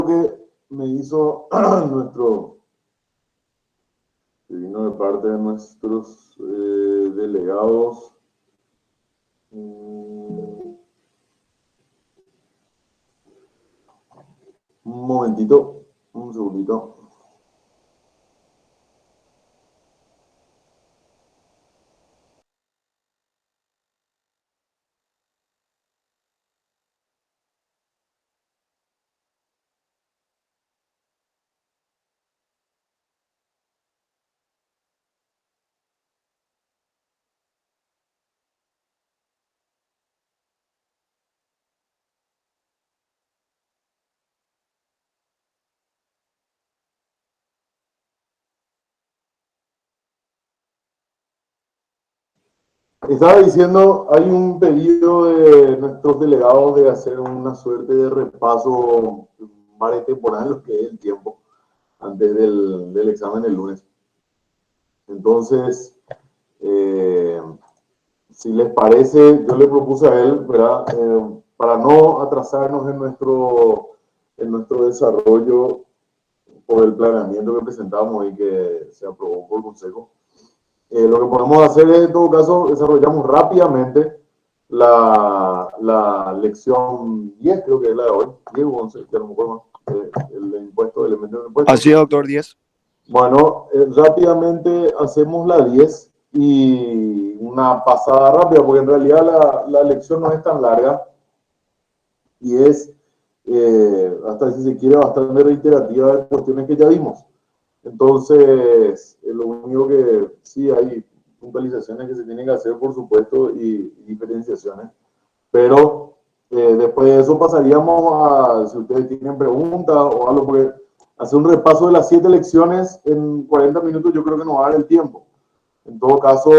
que me hizo nuestro, que vino de parte de nuestros delegados. Un momentito, un segundito. Estaba diciendo, hay un pedido de nuestros delegados de hacer una suerte de repaso más temporal, lo que es el tiempo, antes del examen del lunes. Entonces, si les parece, yo le propuse a él, ¿verdad? Para no atrasarnos en nuestro desarrollo por el planeamiento que presentamos y que se aprobó por el Consejo. Lo que podemos hacer es, en todo caso, desarrollamos rápidamente la lección 10, creo que es la de hoy, 10 o 11, ya no me acuerdo más, el impuesto, el elemento del impuesto. Así es, doctor, 10. Bueno, rápidamente hacemos la 10 y una pasada rápida, porque en realidad la lección no es tan larga y es, hasta si se quiere, bastante reiterativa de cuestiones que ya vimos. Entonces, lo único que sí hay puntualizaciones que se tienen que hacer, por supuesto, y diferenciaciones. Pero después de eso pasaríamos a, si ustedes tienen preguntas o algo, porque hacer un repaso de las 7 lecciones en 40 minutos yo creo que nos va a dar el tiempo. En todo caso,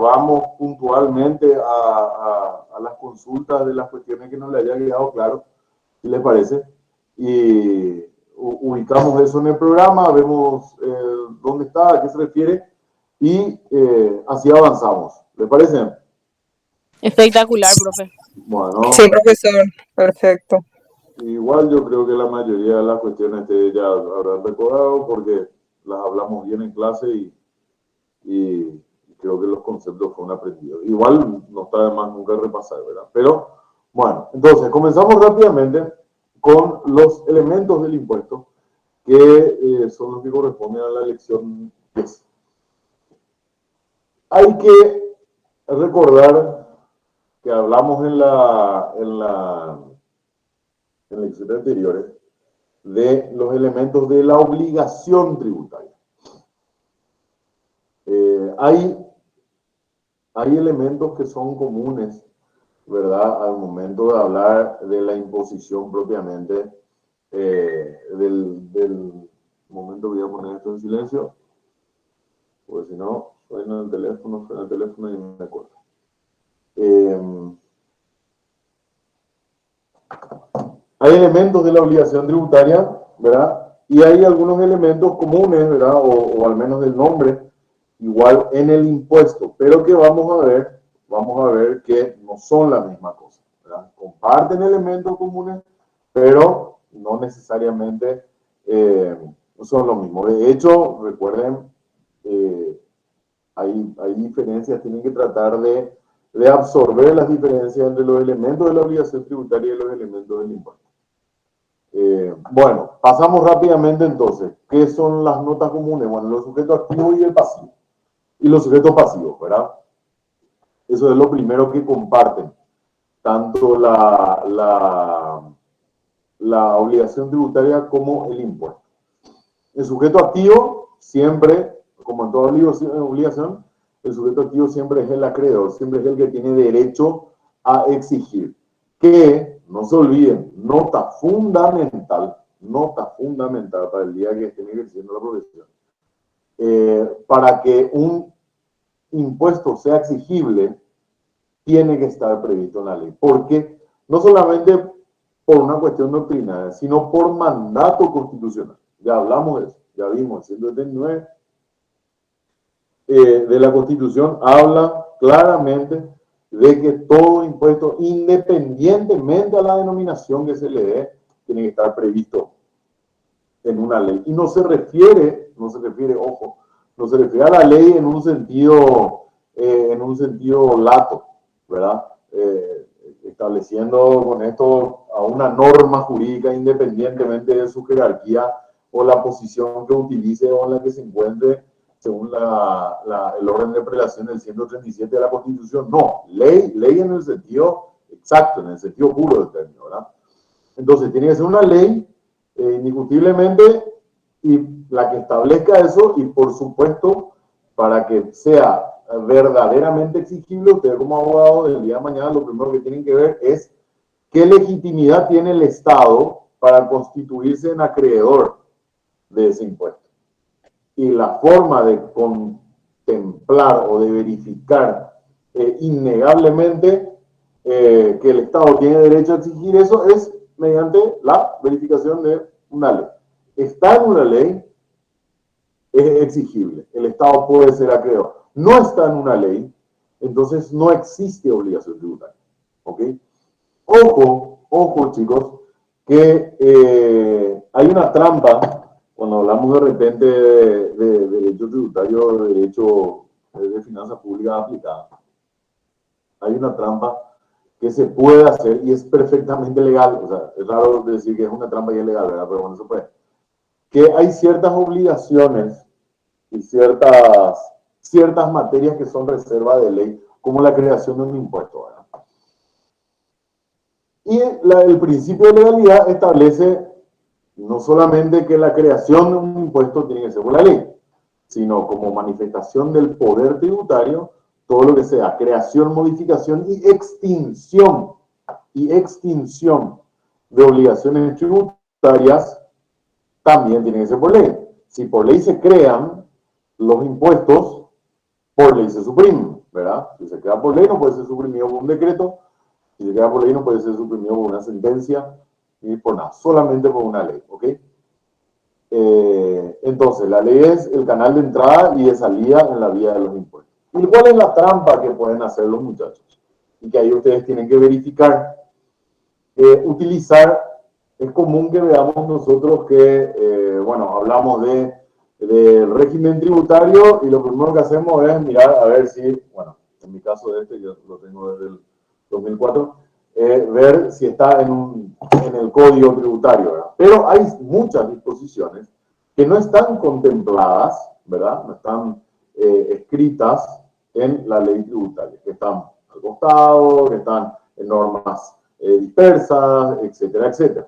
vamos puntualmente a las consultas de las cuestiones que nos le haya quedado claro, si les parece. Y ubicamos eso en el programa, vemos dónde está, a qué se refiere y así avanzamos. ¿Le parece? Espectacular, profe. Bueno, Sí, profesor, perfecto. igual yo creo que la mayoría de las cuestiones ya habrán recordado porque las hablamos bien en clase y creo que los conceptos fueron aprendidos. Igual no está de más nunca repasar, ¿verdad? Pero bueno, entonces comenzamos rápidamente con los elementos del impuesto que son los que corresponden a la lección 10. Hay que recordar que hablamos en lecciones anteriores de los elementos de la obligación tributaria. Hay elementos que son comunes, ¿verdad? Al momento de hablar de la imposición propiamente, del momento voy a poner esto en silencio, porque si no, suena el teléfono y me acuerdo. Hay elementos de la obligación tributaria, ¿verdad? Y hay algunos elementos comunes, ¿verdad? O al menos del nombre, igual en el impuesto, pero que vamos a ver que no son la misma cosa, ¿verdad? Comparten elementos comunes, pero no necesariamente son lo mismo. De hecho, recuerden, hay diferencias, tienen que tratar de absorber las diferencias entre los elementos de la obligación tributaria y los elementos del impuesto. Bueno, pasamos rápidamente entonces. ¿Qué son las notas comunes? Bueno, los sujetos activos y el pasivo. Y los sujetos pasivos, ¿verdad? Eso es lo primero que comparten. Tanto la obligación tributaria como el impuesto. El sujeto activo siempre, como en toda obligación, el sujeto activo siempre es el acreedor, siempre es el que tiene derecho a exigir. Que, no se olviden, nota fundamental para el día que estén ejerciendo la profesión. Para que un impuesto sea exigible, tiene que estar previsto en la ley. Porque no solamente por una cuestión doctrinaria, sino por mandato constitucional. Ya hablamos de eso, ya vimos, el 179 de la Constitución habla claramente de que todo impuesto, independientemente a la denominación que se le dé, tiene que estar previsto en una ley. Y no se refiere, ojo, no se refiere a la ley en un sentido lato, ¿verdad? Estableciendo con esto a una norma jurídica independientemente de su jerarquía o la posición que utilice o en la que se encuentre según el orden de prelación del 137 de la Constitución. No, ley en el sentido exacto, en el sentido puro del término, ¿verdad? Entonces, tiene que ser una ley indiscutiblemente y la que establezca eso y, por supuesto, para que sea verdaderamente exigible, ustedes como abogados del día de mañana lo primero que tienen que ver es qué legitimidad tiene el Estado para constituirse en acreedor de ese impuesto. Y la forma de contemplar o de verificar innegablemente que el Estado tiene derecho a exigir eso es mediante la verificación de una ley. Está en una ley, es exigible. El Estado puede ser acreedor. No está en una ley, entonces no existe obligación tributaria. ¿Ok? Ojo, chicos, que hay una trampa cuando hablamos de repente de derecho tributario, de derecho de finanzas públicas aplicadas. Hay una trampa que se puede hacer y es perfectamente legal. O sea, es raro decir que es una trampa y es legal, ¿verdad? Pero bueno, eso puede. Que hay ciertas obligaciones y ciertas materias que son reserva de ley, como la creación de un impuesto, ¿verdad? Y el principio de legalidad establece no solamente que la creación de un impuesto tiene que ser por la ley, sino como manifestación del poder tributario, todo lo que sea creación, modificación y extinción de obligaciones tributarias también tiene que ser por ley. Si por ley se crean los impuestos, por ley se suprimen, ¿verdad? Si se crea por ley no puede ser suprimido por un decreto, si se crea por ley no puede ser suprimido por una sentencia, ni por nada, solamente por una ley, ¿ok? Entonces, la ley es el canal de entrada y de salida en la vía de los impuestos. ¿Y cuál es la trampa que pueden hacer los muchachos? Y que ahí ustedes tienen que verificar. Es común que veamos nosotros que, bueno, hablamos del régimen tributario y lo primero que hacemos es mirar a ver si, bueno, en mi caso yo lo tengo desde el 2004, ver si está en el código tributario, ¿verdad? Pero hay muchas disposiciones que no están contempladas, ¿verdad? No están escritas en la ley tributaria, que están al costado, que están en normas dispersas, etcétera, etcétera.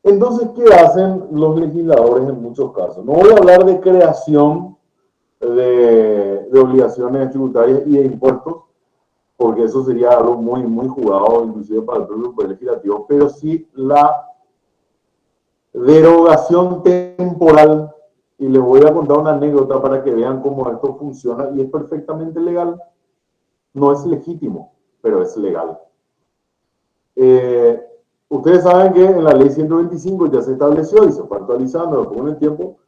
Entonces, ¿qué hacen los legisladores en muchos casos? No voy a hablar de creación de obligaciones tributarias y de impuestos, porque eso sería algo muy, muy jugado, inclusive para el propio Poder Legislativo, pero sí la derogación temporal. Y les voy a contar una anécdota para que vean cómo esto funciona y es perfectamente legal. No es legítimo, pero es legal. Ustedes saben que en la ley 125 ya se estableció y se fue actualizando con el tiempo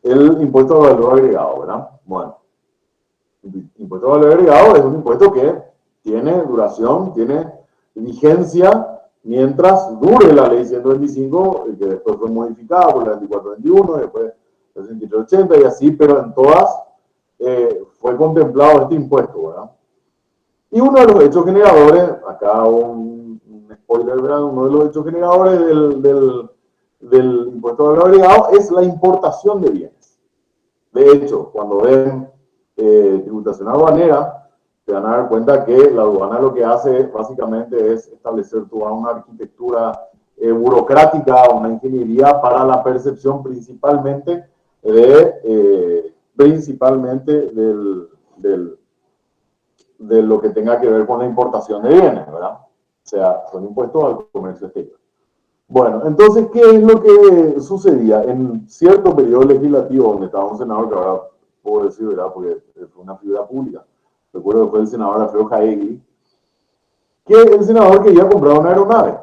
el impuesto de valor agregado, ¿verdad? Bueno, el impuesto de valor agregado es un impuesto que tiene duración, tiene vigencia mientras dure la ley 125, que después fue modificada por la 2421, después la 6380 y así, pero en todas fue contemplado este impuesto, ¿verdad? Y uno de los hechos generadores, acá un spoiler, ¿verdad? Uno de los hechos generadores del impuesto de valor agregado es la importación de bienes. De hecho, cuando ven tributación aduanera, se van a dar cuenta que la aduana lo que hace básicamente es establecer toda una arquitectura burocrática, una ingeniería para la percepción principalmente de lo que tenga que ver con la importación de bienes, ¿verdad? O sea, son impuestos al comercio exterior. Bueno, entonces, ¿qué es lo que sucedía? En cierto periodo legislativo, donde estaba un senador, que ahora puedo decir, ¿verdad? Porque fue una figura pública. Recuerdo que fue el senador Alfredo Jaegui, que el senador quería comprar una aeronave.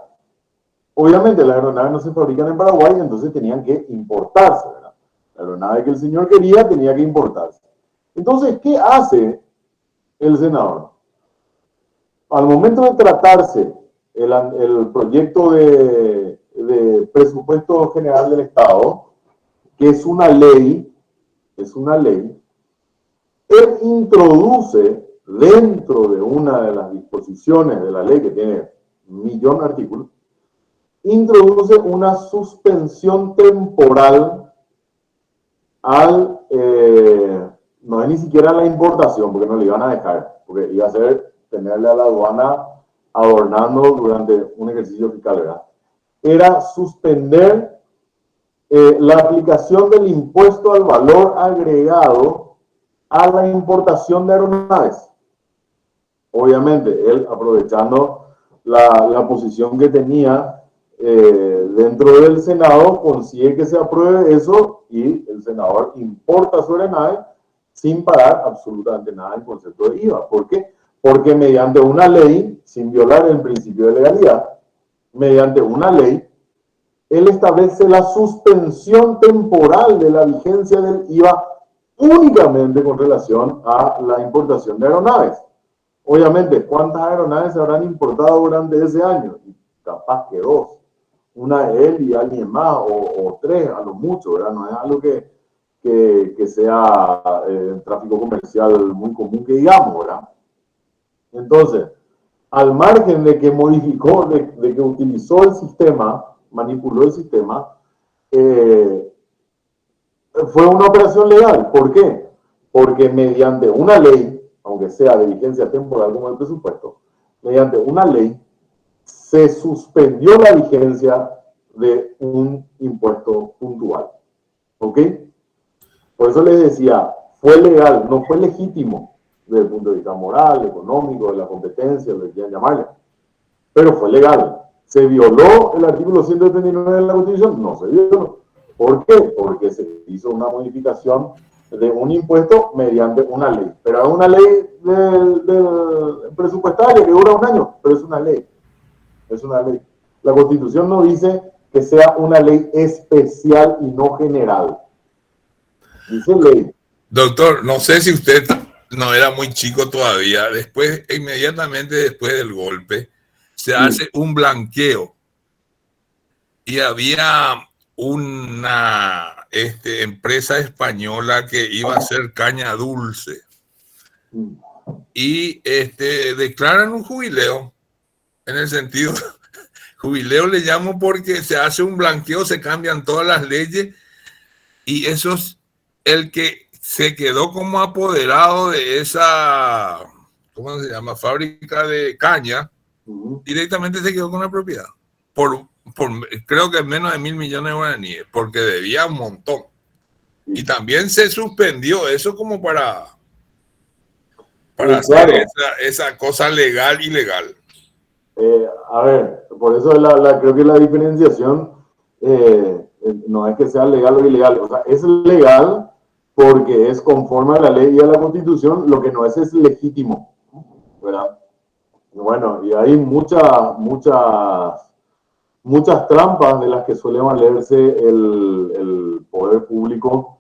Obviamente, las aeronaves no se fabrican en Paraguay, entonces tenían que importarse, ¿verdad? La aeronave que el señor quería tenía que importarse. Entonces, ¿qué hace el senador? Al momento de tratarse el proyecto de de Presupuesto General del Estado, que es una ley, él introduce dentro de una de las disposiciones de la ley, que tiene 1.000.000 de artículos, introduce una suspensión temporal al, no es ni siquiera la importación, porque no le iban a dejar, porque iba a ser tenerle a la aduana adornando durante un ejercicio fiscal, ¿verdad? Era suspender la aplicación del impuesto al valor agregado a la importación de aeronaves. Obviamente, él aprovechando la posición que tenía dentro del Senado, consigue que se apruebe eso y el senador importa su aeronave sin pagar absolutamente nada en concepto de IVA. ¿Por qué? Porque mediante una ley, sin violar el principio de legalidad, mediante una ley, él establece la suspensión temporal de la vigencia del IVA únicamente con relación a la importación de aeronaves. Obviamente, ¿cuántas aeronaves se habrán importado durante ese año? Y capaz que 2. Una de él y alguien más, o 3 a lo mucho, ¿verdad? No es algo que sea tráfico comercial muy común que digamos, ¿verdad? Entonces, al margen de que modificó, de que utilizó el sistema, manipuló el sistema, fue una operación legal. ¿Por qué? Porque mediante una ley, aunque sea de vigencia temporal como el presupuesto, mediante una ley se suspendió la vigencia de un impuesto puntual. ¿Ok? Por eso les decía, fue legal, no fue legítimo desde el punto de vista moral, económico, de la competencia, lo que quieran llamarle, pero fue legal. ¿Se violó el artículo 139 de la Constitución? No se violó. ¿Por qué? Porque se hizo una modificación de un impuesto mediante una ley. Pero es una ley del presupuestaria que dura un año, pero es una ley. Es una ley. La Constitución no dice que sea una ley especial y no general. Dice ley. Doctor, no sé si usted no era muy chico todavía. Después, inmediatamente después del golpe, se hace un blanqueo. Y había una empresa española que iba a hacer caña dulce. Y declaran un jubileo, en el sentido, jubileo le llamo porque se hace un blanqueo, se cambian todas las leyes y eso es el que se quedó como apoderado de esa, ¿cómo se llama? Fábrica de caña, directamente se quedó con la propiedad. Por creo que menos de 1.000.000.000 de guaraníes, porque debía un montón. Y también se suspendió eso como para hacer esa cosa legal y ilegal. A ver, por eso creo que la diferenciación no es que sea legal o ilegal. O sea, es legal porque es conforme a la ley y a la Constitución, lo que no es legítimo, ¿verdad? Bueno, y hay muchas trampas de las que suele valerse el poder público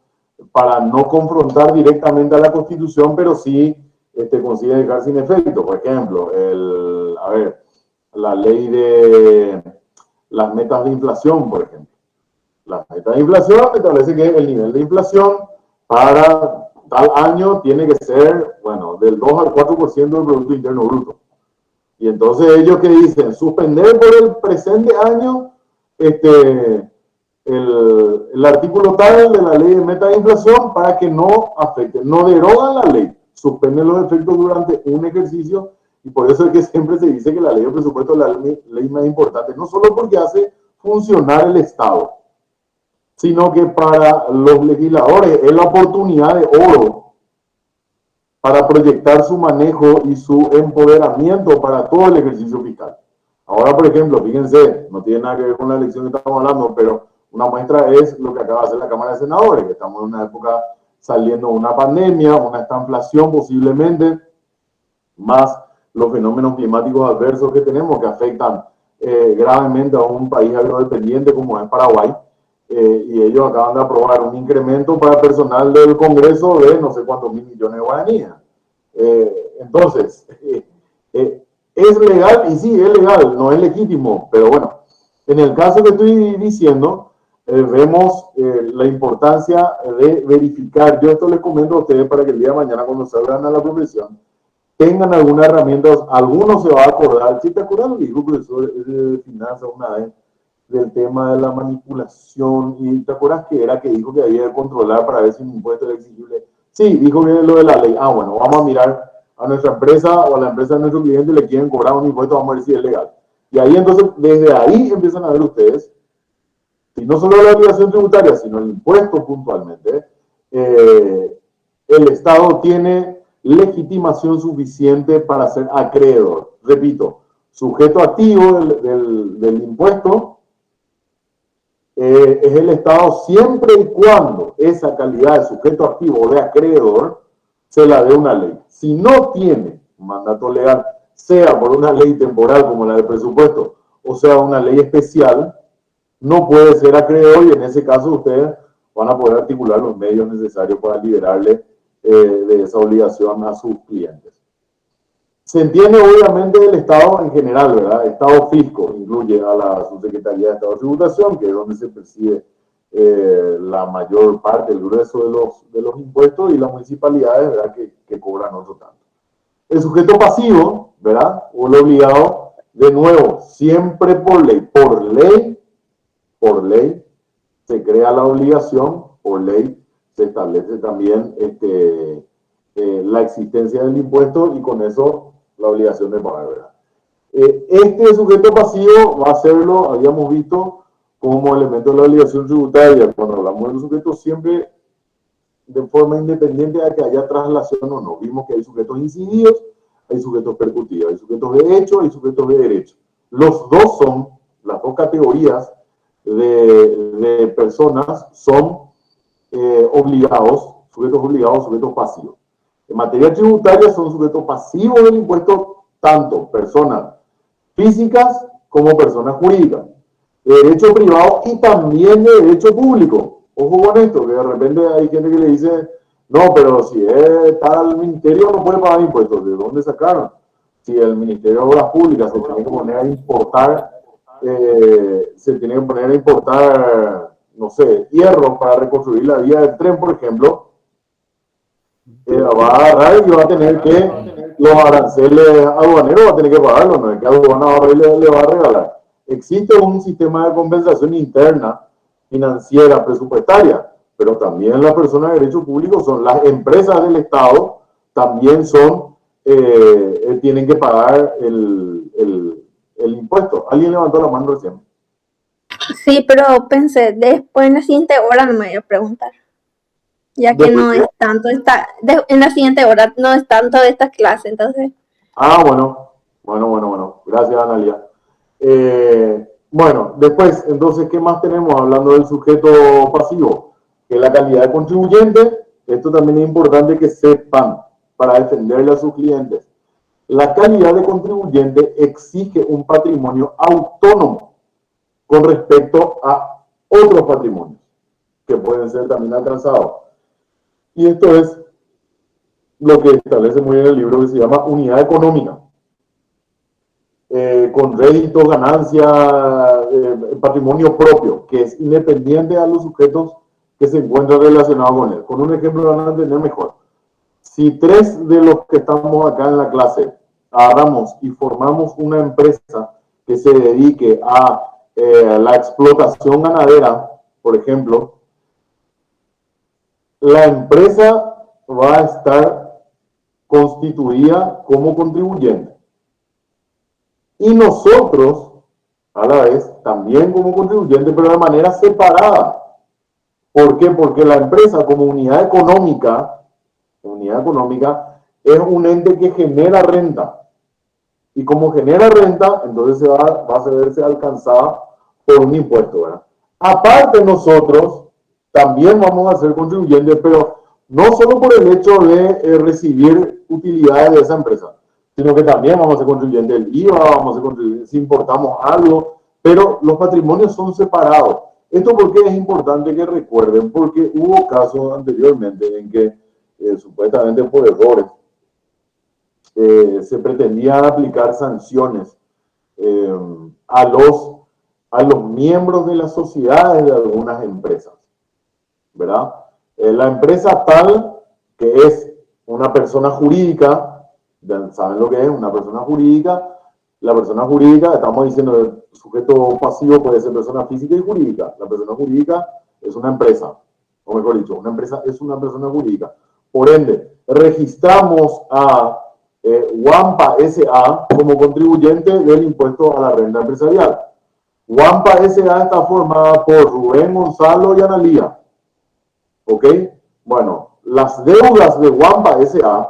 para no confrontar directamente a la Constitución, pero sí consigue dejar sin efecto. Por ejemplo, la ley de las metas de inflación, por ejemplo. Las metas de inflación establece que el nivel de inflación para tal año tiene que ser, bueno, del 2 al 4% del Producto Interno Bruto. Y entonces ellos que dicen, suspender por el presente año el artículo tal de la ley de meta de inflación para que no afecte, no derogan la ley, suspenden los efectos durante un ejercicio y por eso es que siempre se dice que la ley de presupuesto es la ley más importante, no solo porque hace funcionar el Estado, sino que para los legisladores es la oportunidad de oro para proyectar su manejo y su empoderamiento para todo el ejercicio fiscal. Ahora, por ejemplo, fíjense, no tiene nada que ver con la elección que estamos hablando, pero una muestra es lo que acaba de hacer la Cámara de Senadores, que estamos en una época saliendo de una pandemia, una estanflación posiblemente, más los fenómenos climáticos adversos que tenemos que afectan gravemente a un país agrodependiente como es Paraguay, y ellos acaban de aprobar un incremento para el personal del Congreso de no sé cuántos 1.000.000.000 de guaraníes. Entonces, es legal, y sí, es legal, no es legítimo, pero bueno, En el caso que estoy diciendo, vemos la importancia de verificar. Yo esto les comento a ustedes para que el día de mañana, cuando salgan a la profesión, tengan alguna herramienta. Algunos se va a acordar. ¿Sí te acuerdas lo que dijo el profesor de finanzas una vez? Del tema de la manipulación. ¿Y te acuerdas que era que dijo que había que controlar para ver si un impuesto era exigible? Sí, dijo que lo de la ley. Ah, bueno, vamos a mirar a nuestra empresa o a la empresa de nuestro cliente, le quieren cobrar un impuesto, vamos a ver si es legal. Y ahí entonces, desde ahí empiezan a ver ustedes, y no solo la obligación tributaria, sino el impuesto puntualmente, el Estado tiene legitimación suficiente para ser acreedor. Repito, sujeto activo del impuesto es el Estado siempre y cuando esa calidad de sujeto activo o de acreedor se la dé una ley. Si no tiene mandato legal, sea por una ley temporal como la del presupuesto, o sea una ley especial, no puede ser acreedor y en ese caso ustedes van a poder articular los medios necesarios para liberarle de esa obligación a sus clientes. Se entiende obviamente el Estado en general, ¿verdad? Estado fisco incluye a la Subsecretaría de Estado de Tributación, que es donde se percibe la mayor parte, el grueso de los impuestos, y las municipalidades, ¿verdad? Que cobran otro tanto. El sujeto pasivo, ¿verdad? O el obligado, de nuevo, siempre por ley, se crea la obligación, por ley se establece también la existencia del impuesto y con eso la obligación de pagar, ¿verdad? Este sujeto pasivo va a serlo, habíamos visto, como elemento de la obligación tributaria. Cuando hablamos de los sujetos, siempre de forma independiente de que haya traslación o no. Vimos que hay sujetos incididos, hay sujetos percutidos, hay sujetos de hecho, hay sujetos de derecho. Los dos son, las dos categorías de personas son obligados, sujetos pasivos. En materia tributaria son sujetos pasivos del impuesto tanto personas físicas como personas jurídicas, de derecho privado y también de derecho público. Ojo con esto, que de repente hay gente que le dice, no, pero si es tal ministerio no puede pagar impuestos. ¿De dónde sacaron? Si el Ministerio de Obras Públicas se tiene que poner a importar, no sé, hierro para reconstruir la vía del tren, por ejemplo, va a agarrar y va a tener que, los aranceles aduaneros va a tener que pagarlo, no es que aduana ahora le va a regalar. Existe un sistema de compensación interna, financiera, presupuestaria, pero también las personas de derecho público son las empresas del Estado, también son, tienen que pagar el impuesto. ¿Alguien levantó la mano recién? Sí, pero pensé, después en la siguiente hora no me voy a preguntar. Ya que no es tanto en la siguiente hora no es tanto de esta clase, entonces. Ah, bueno. Gracias, Analia. Bueno, después, entonces, ¿qué más tenemos hablando del sujeto pasivo? Que la calidad de contribuyente, esto también es importante que sepan para defenderle a sus clientes. La calidad de contribuyente exige un patrimonio autónomo con respecto a otros patrimonios que pueden ser también alcanzados. Y esto es lo que establece muy bien el libro, que se llama unidad económica, con réditos, ganancias, patrimonio propio, que es independiente a los sujetos que se encuentran relacionados con él. Con un ejemplo lo van a entender mejor. Si 3 de los que estamos acá en la clase agarramos y formamos una empresa que se dedique a la explotación ganadera, por ejemplo, la empresa va a estar constituida como contribuyente. Y nosotros, a la vez, también como contribuyente, pero de manera separada. ¿Por qué? Porque la empresa como unidad económica es un ente que genera renta. Y como genera renta, entonces va a verse alcanzada por un impuesto, ¿verdad? Aparte nosotros también vamos a ser contribuyentes, pero no solo por el hecho de recibir utilidades de esa empresa, sino que también vamos a ser contribuyentes del IVA, vamos a ser contribuyentes si importamos algo, pero los patrimonios son separados. Esto porque es importante que recuerden, porque hubo casos anteriormente en que supuestamente por errores se pretendían aplicar sanciones a los a los miembros de las sociedades de algunas empresas, ¿verdad? La empresa tal, que es una persona jurídica, ¿saben lo que es una persona jurídica? La persona jurídica, estamos diciendo, el sujeto pasivo puede ser persona física y jurídica. La persona jurídica es una empresa, o mejor dicho, una empresa es una persona jurídica. Por ende, registramos a Wampa S.A. como contribuyente del impuesto a la renta empresarial. Wampa S.A. está formada por Rubén, Gonzalo y Analía. ¿Ok? Bueno, las deudas de Wampa S.A.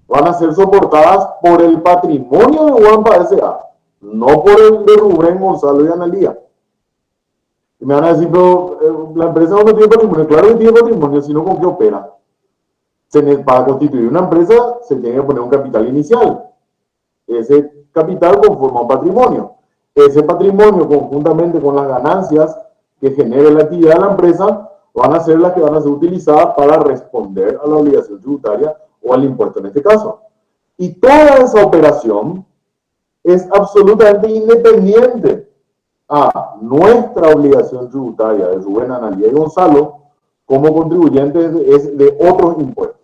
van a ser soportadas por el patrimonio de Wampa S.A., no por el de Rubén, Gonzalo y Analía. Y me van a decir, pero la empresa no tiene patrimonio. Claro que tiene patrimonio, sino con qué opera. Para constituir una empresa se tiene que poner un capital inicial. Ese capital conforma un patrimonio. Ese patrimonio, conjuntamente con las ganancias que genere la actividad de la empresa, van a ser las que van a ser utilizadas para responder a la obligación tributaria o al impuesto en este caso. Y toda esa operación es absolutamente independiente a nuestra obligación tributaria de Rubén, Analía y Gonzalo como contribuyentes de otros impuestos.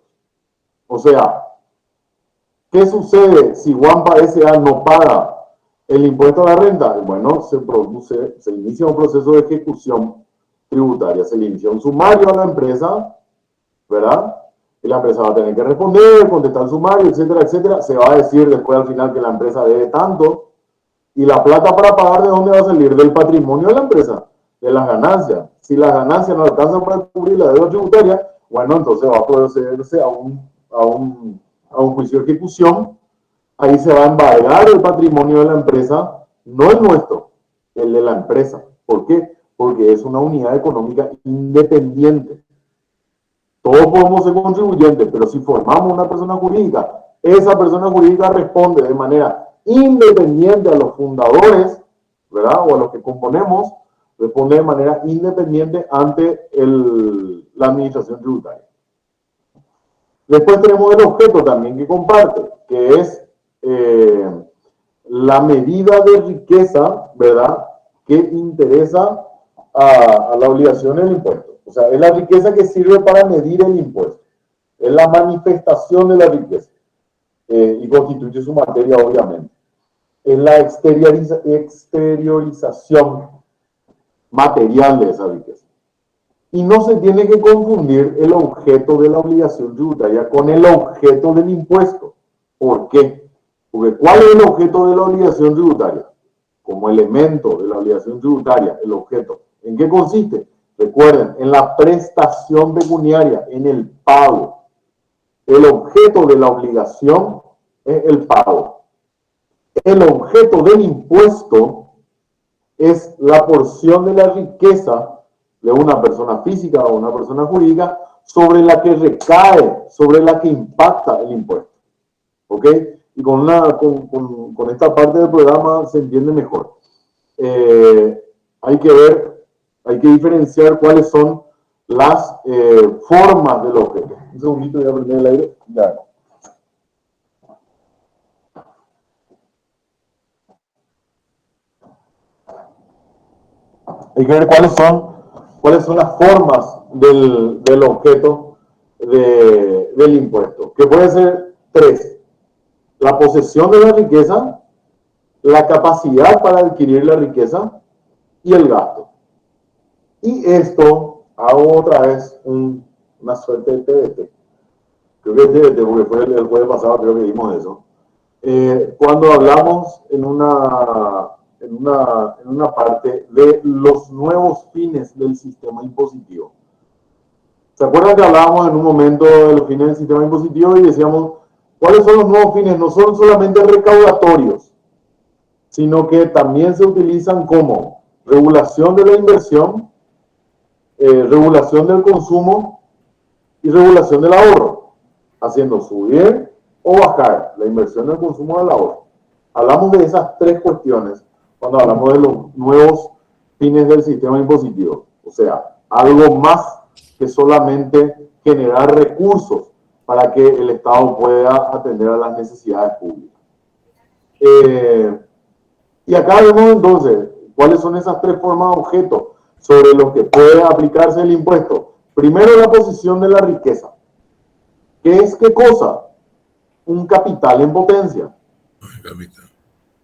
O sea, ¿qué sucede si Wampa S.A. no paga el impuesto a la renta? Bueno, se inicia un proceso de ejecución tributaria. Se le inicia un sumario a la empresa, ¿verdad? Y la empresa va a tener que responder, contestar el sumario, etcétera, etcétera. Se va a decir después al final que la empresa debe tanto. Y la plata para pagar, ¿de dónde va a salir? Del patrimonio de la empresa, de las ganancias. Si las ganancias no alcanzan para cubrir la deuda tributaria, bueno, entonces va a procederse a un juicio de ejecución. Ahí se va a embargar el patrimonio de la empresa, no el nuestro, el de la empresa. ¿Por qué? Porque es una unidad económica independiente. Todos podemos ser contribuyentes, pero si formamos una persona jurídica, esa persona jurídica responde de manera independiente a los fundadores, ¿verdad? O a los que componemos, responde de manera independiente ante la administración tributaria. Después tenemos el objeto también que comparte, que es la medida de riqueza, ¿verdad? Que interesa a la obligación del impuesto. O sea, es la riqueza que sirve para medir el impuesto. Es la manifestación de la riqueza. Y constituye su materia, obviamente. Es la exteriorización material de esa riqueza. Y no se tiene que confundir el objeto de la obligación tributaria con el objeto del impuesto. ¿Por qué? Porque ¿cuál es el objeto de la obligación tributaria? Como elemento de la obligación tributaria, el objeto. ¿En qué consiste? Recuerden, en la prestación pecuniaria, en el pago. El objeto de la obligación es el pago. El objeto del impuesto es la porción de la riqueza de una persona física o una persona jurídica sobre la que recae, sobre la que impacta el impuesto. ¿Ok? Y con esta parte del programa se entiende mejor. Hay que diferenciar cuáles son las formas del objeto. Un segundito, voy a prender el aire. Ya. Hay que ver cuáles son las formas del objeto del impuesto, que puede ser 3. La posesión de la riqueza, la capacidad para adquirir la riqueza y el gasto. Y esto, hago otra vez una suerte de TBT. Creo que es TBT porque fue el jueves pasado, creo que vimos eso. Cuando hablamos en una parte de los nuevos fines del sistema impositivo. ¿Se acuerdan que hablábamos en un momento de los fines del sistema impositivo y decíamos, ¿cuáles son los nuevos fines? No son solamente recaudatorios, sino que también se utilizan como regulación de la inversión, regulación del consumo y regulación del ahorro, haciendo subir o bajar la inversión del consumo del ahorro. Hablamos de esas 3 cuestiones cuando hablamos de los nuevos fines del sistema impositivo. O sea, algo más que solamente generar recursos para que el Estado pueda atender a las necesidades públicas. Y acá vemos entonces ¿Cuáles son esas tres formas de objeto sobre los que puede aplicarse el impuesto? Primero, la posición de la riqueza. ¿Qué es qué cosa? Un capital en potencia.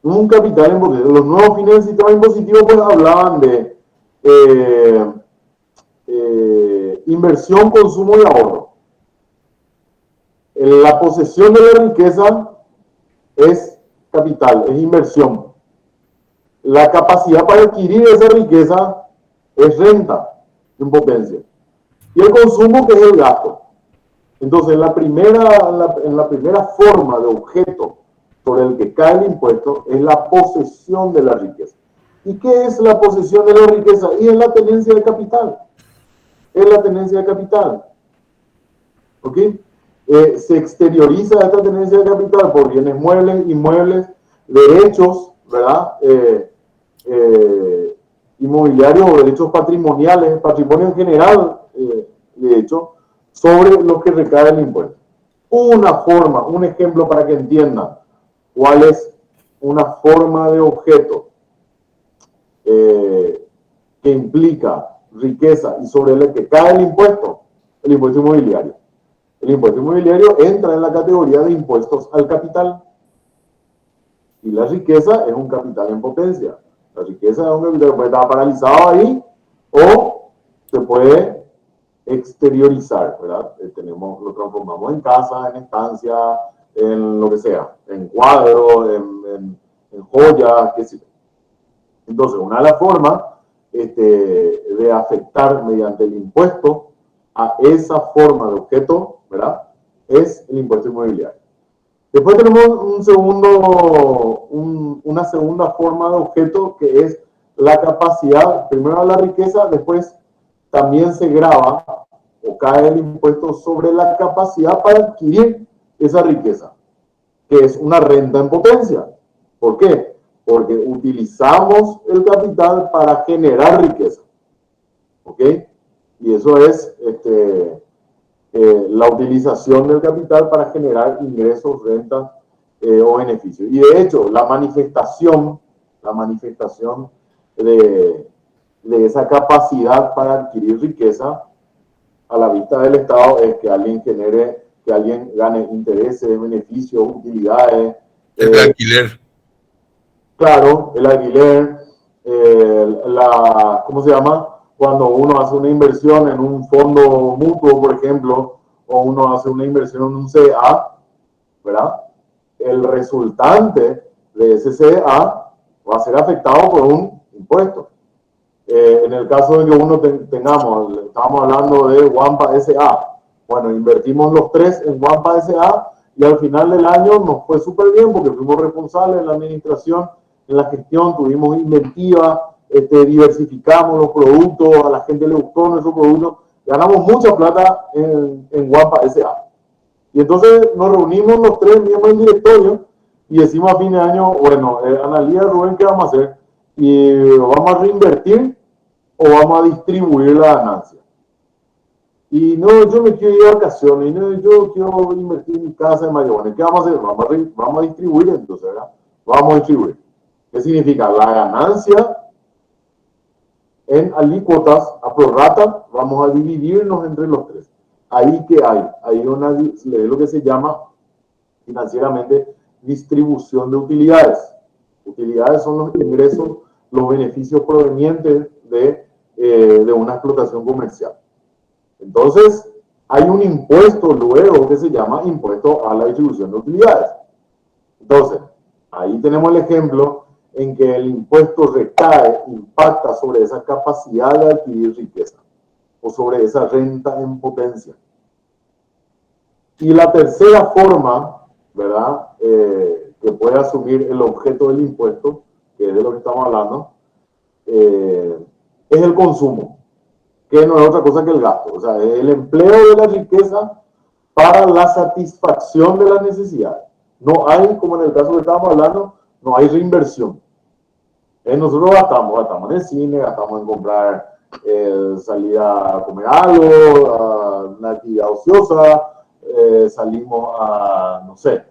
Un capital en potencia. Los nuevos fines del sistema impositivo pues hablaban de inversión, consumo y ahorro. La posesión de la riqueza es capital, es inversión. La capacidad para adquirir esa riqueza es renta en potencia. Y el consumo, que es el gasto. Entonces, en la primera forma de objeto sobre el que cae el impuesto es la posesión de la riqueza. ¿Y qué es la posesión de la riqueza? Y es la tenencia de capital. Es la tenencia de capital. ¿Ok? Se exterioriza esta tenencia de capital por bienes muebles, inmuebles, derechos, ¿verdad? Inmobiliarios o derechos patrimoniales, patrimonio en general, de hecho, sobre los que recae el impuesto. Una forma, un ejemplo para que entiendan cuál es una forma de objeto que implica riqueza y sobre el que cae el impuesto inmobiliario. El impuesto inmobiliario entra en la categoría de impuestos al capital. Y la riqueza es un capital en potencia. La riqueza es un capital que puede estar paralizado ahí o se puede exteriorizar, ¿verdad? Lo transformamos en casa, en estancia, en lo que sea, en cuadros, en joyas, qué sé yo. Entonces, una de las formas de afectar mediante el impuesto a esa forma de objeto, ¿verdad? Es el impuesto inmobiliario. Después tenemos una segunda forma de objeto que es la capacidad, primero la riqueza, después también se grava o cae el impuesto sobre la capacidad para adquirir esa riqueza, que es una renta en potencia. ¿Por qué? Porque utilizamos el capital para generar riqueza. ¿Ok? Y eso es la utilización del capital para generar ingresos, rentas o beneficios. Y de hecho, la manifestación de esa capacidad para adquirir riqueza a la vista del Estado es que alguien gane intereses, beneficios, utilidades. El alquiler. Claro, el alquiler, ¿cómo se llama? Cuando uno hace una inversión en un fondo mutuo, por ejemplo, o uno hace una inversión en un CDA, ¿verdad? El resultante de ese CDA va a ser afectado por un impuesto. En el caso de que uno estábamos hablando de Wampa SA. Bueno, invertimos los tres en Wampa SA y al final del año nos fue súper bien porque fuimos responsables en la administración, en la gestión, tuvimos inventiva, diversificamos los productos, a la gente le gustó nuestro producto, ganamos mucha plata en Wampa SA. Y entonces nos reunimos los tres miembros del directorio y decimos a fin de año, bueno, Analía, Rubén, ¿qué vamos a hacer? ¿Y vamos a reinvertir o vamos a distribuir la ganancia? Y no, yo me quiero ir a vacaciones, y no, yo quiero invertir en mi casa de Mayones. ¿Qué vamos a hacer? Vamos a distribuir entonces, ¿verdad? Vamos a distribuir. ¿Qué significa? La ganancia en alícuotas, a prorrata, vamos a dividirnos entre los tres. Ahí que hay es lo que se llama financieramente distribución de utilidades. Utilidades son los ingresos, los beneficios provenientes de una explotación comercial. Entonces, hay un impuesto luego que se llama impuesto a la distribución de utilidades. Entonces, ahí tenemos el ejemplo en que el impuesto recae, impacta sobre esa capacidad de adquirir riqueza o sobre esa renta en potencia. Y la tercera forma, ¿verdad?, que puede asumir el objeto del impuesto, que es de lo que estamos hablando, es el consumo, que no es otra cosa que el gasto. O sea, es el empleo de la riqueza para la satisfacción de las necesidades. No hay, como en el caso que estábamos hablando, no hay reinversión. Nosotros gastamos en el cine, gastamos en comprar, salir a comer algo, una actividad ociosa, salimos a, no sé,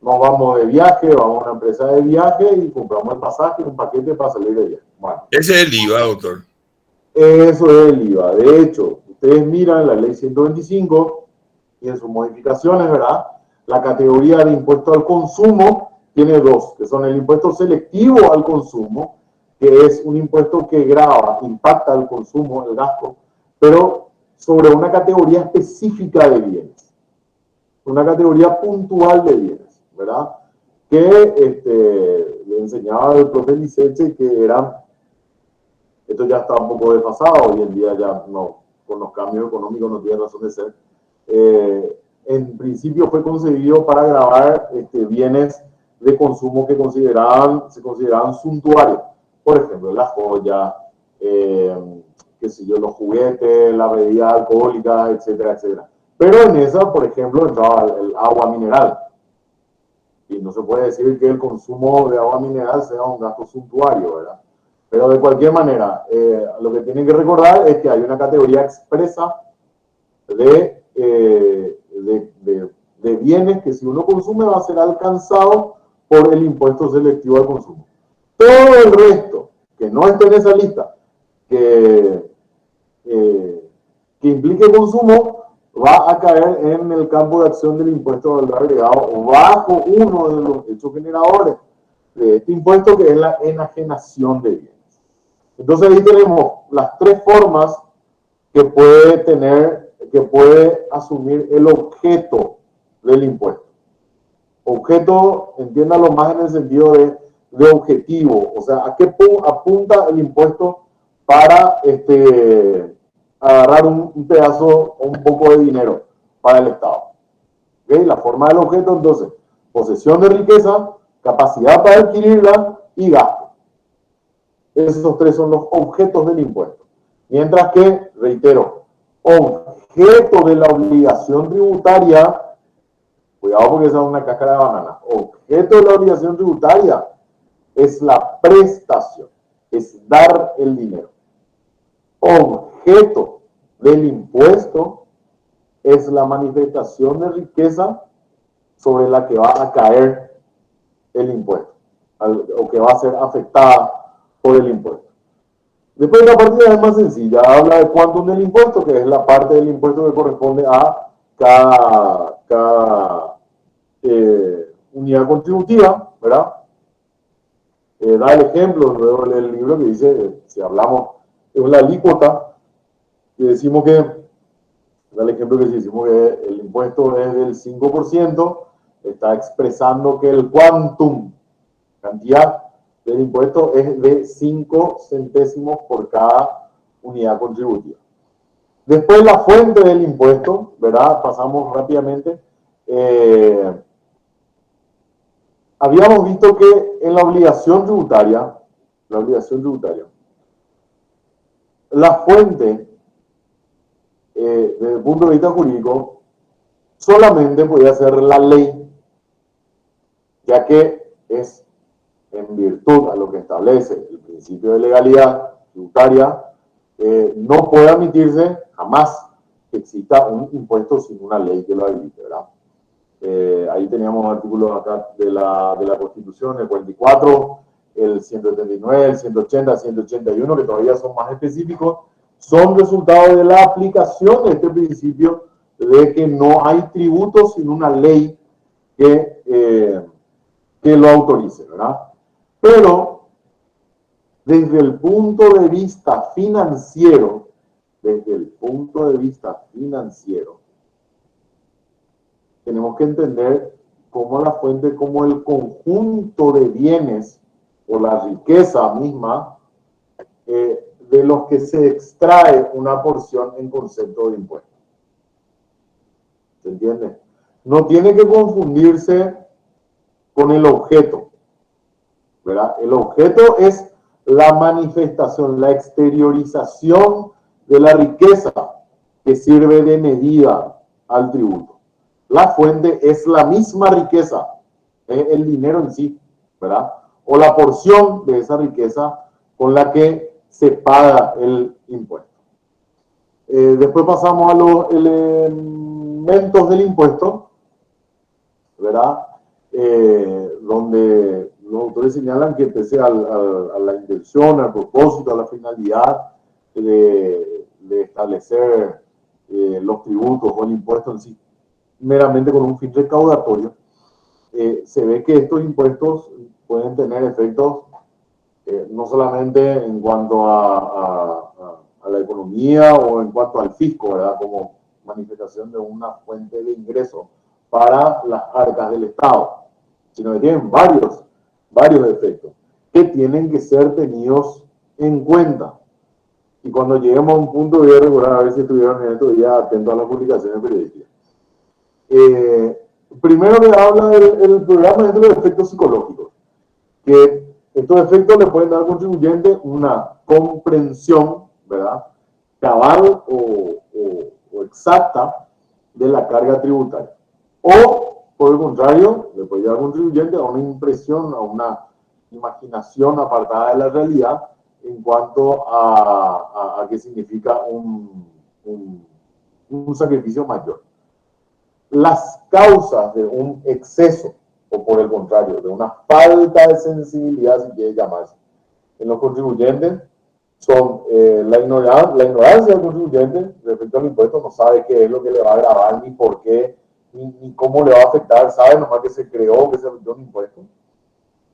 nos vamos de viaje, vamos a una empresa de viaje y compramos el pasaje, un paquete para salir de viaje. Bueno, Ese es el IVA, doctor. eso es el IVA. De hecho, ustedes miran la ley 125 y en sus modificaciones, ¿verdad? La categoría de impuesto al consumo tiene dos, que son el impuesto selectivo al consumo, que es un impuesto que grava, impacta el consumo, el gasto, pero sobre una categoría específica de bienes, una categoría puntual de bienes, ¿verdad? Que le enseñaba el profe Liceche que eran, esto ya está un poco desfasado, hoy en día ya no, con los cambios económicos no tiene razón de ser. En principio fue concebido para gravar bienes de consumo que se consideraban suntuarios. Por ejemplo, la joya, qué sé yo, los juguetes, la bebida alcohólica, etcétera, etcétera. Pero en esa, por ejemplo, entraba el agua mineral. Y no se puede decir que el consumo de agua mineral sea un gasto suntuario, ¿verdad? Pero de cualquier manera, lo que tienen que recordar es que hay una categoría expresa de bienes que si uno consume va a ser alcanzado por el impuesto selectivo al consumo. Todo el resto que no esté en esa lista, que implique consumo, va a caer en el campo de acción del impuesto de valor agregado bajo uno de los hechos generadores de este impuesto, que es la enajenación de bienes. Entonces ahí tenemos las tres formas que puede asumir el objeto del impuesto. Objeto, entiéndalo más en el sentido de objetivo, o sea, ¿a qué apunta el impuesto para agarrar un pedazo o un poco de dinero para el Estado? ¿Okay? La forma del objeto, entonces, posesión de riqueza, capacidad para adquirirla y gasto. Esos tres son los objetos del impuesto. Mientras que, reitero, objeto de la obligación tributaria, cuidado porque esa es una cáscara de banana, objeto de la obligación tributaria es la prestación, es dar el dinero. Objeto del impuesto es la manifestación de riqueza sobre la que va a caer el impuesto, o que va a ser afectada por el impuesto. Después la partida es más sencilla, habla de cuántum del impuesto, que es la parte del impuesto que corresponde a cada unidad contributiva, ¿verdad? Da el ejemplo, luego el libro que dice, si hablamos, es la alícuota, y decimos que, da el ejemplo que si decimos que el impuesto es del 5%, está expresando que el quantum, cantidad del impuesto, es de 5 centésimos por cada unidad contributiva. Después la fuente del impuesto, ¿verdad? Pasamos rápidamente. Habíamos visto que en la obligación tributaria, la fuente, desde el punto de vista jurídico, solamente podía ser la ley, ya que es en virtud a lo que establece el principio de legalidad tributaria, no puede admitirse jamás que exista un impuesto sin una ley que lo habilite, ¿verdad? Ahí teníamos artículos acá de la Constitución, el 44, el 179, el 180, el 181, que todavía son más específicos, son resultado de la aplicación de este principio de que no hay tributo sin una ley que lo autorice, ¿verdad? Pero desde el punto de vista financiero, tenemos que entender cómo la fuente, como el conjunto de bienes o la riqueza misma de los que se extrae una porción en concepto de impuesto. ¿Se entiende? No tiene que confundirse con el objeto, ¿verdad? El objeto es la manifestación, la exteriorización de la riqueza que sirve de medida al tributo. La fuente es la misma riqueza, el dinero en sí, ¿verdad? O la porción de esa riqueza con la que se paga el impuesto. Después pasamos a los elementos del impuesto, ¿verdad? donde los autores señalan que pese a la intención, al propósito, a la finalidad de establecer los tributos o el impuesto en sí, meramente con un fin recaudatorio, se ve que estos impuestos pueden tener efectos no solamente en cuanto a la economía o en cuanto al fisco, ¿verdad? Como manifestación de una fuente de ingreso para las arcas del Estado, sino que tienen varios efectos que tienen que ser tenidos en cuenta. Y cuando lleguemos a un punto, voy a recordar a ver si estuvieron en estos días atentos a las publicaciones periodísticas. Primero que habla el programa es de los efectos psicológicos, que estos efectos le pueden dar al contribuyente una comprensión, ¿verdad?, cabal o exacta de la carga tributaria. O, por el contrario, le puede dar al contribuyente a una impresión, a una imaginación apartada de la realidad en cuanto a qué significa un sacrificio mayor. Las causas de un exceso, o por el contrario, de una falta de sensibilidad, si quiere llamarse, en los contribuyentes, son la ignorancia del contribuyente respecto al impuesto, no sabe qué es lo que le va a grabar, ni por qué, ni cómo le va a afectar, sabe nomás que se creó, que se metió un impuesto.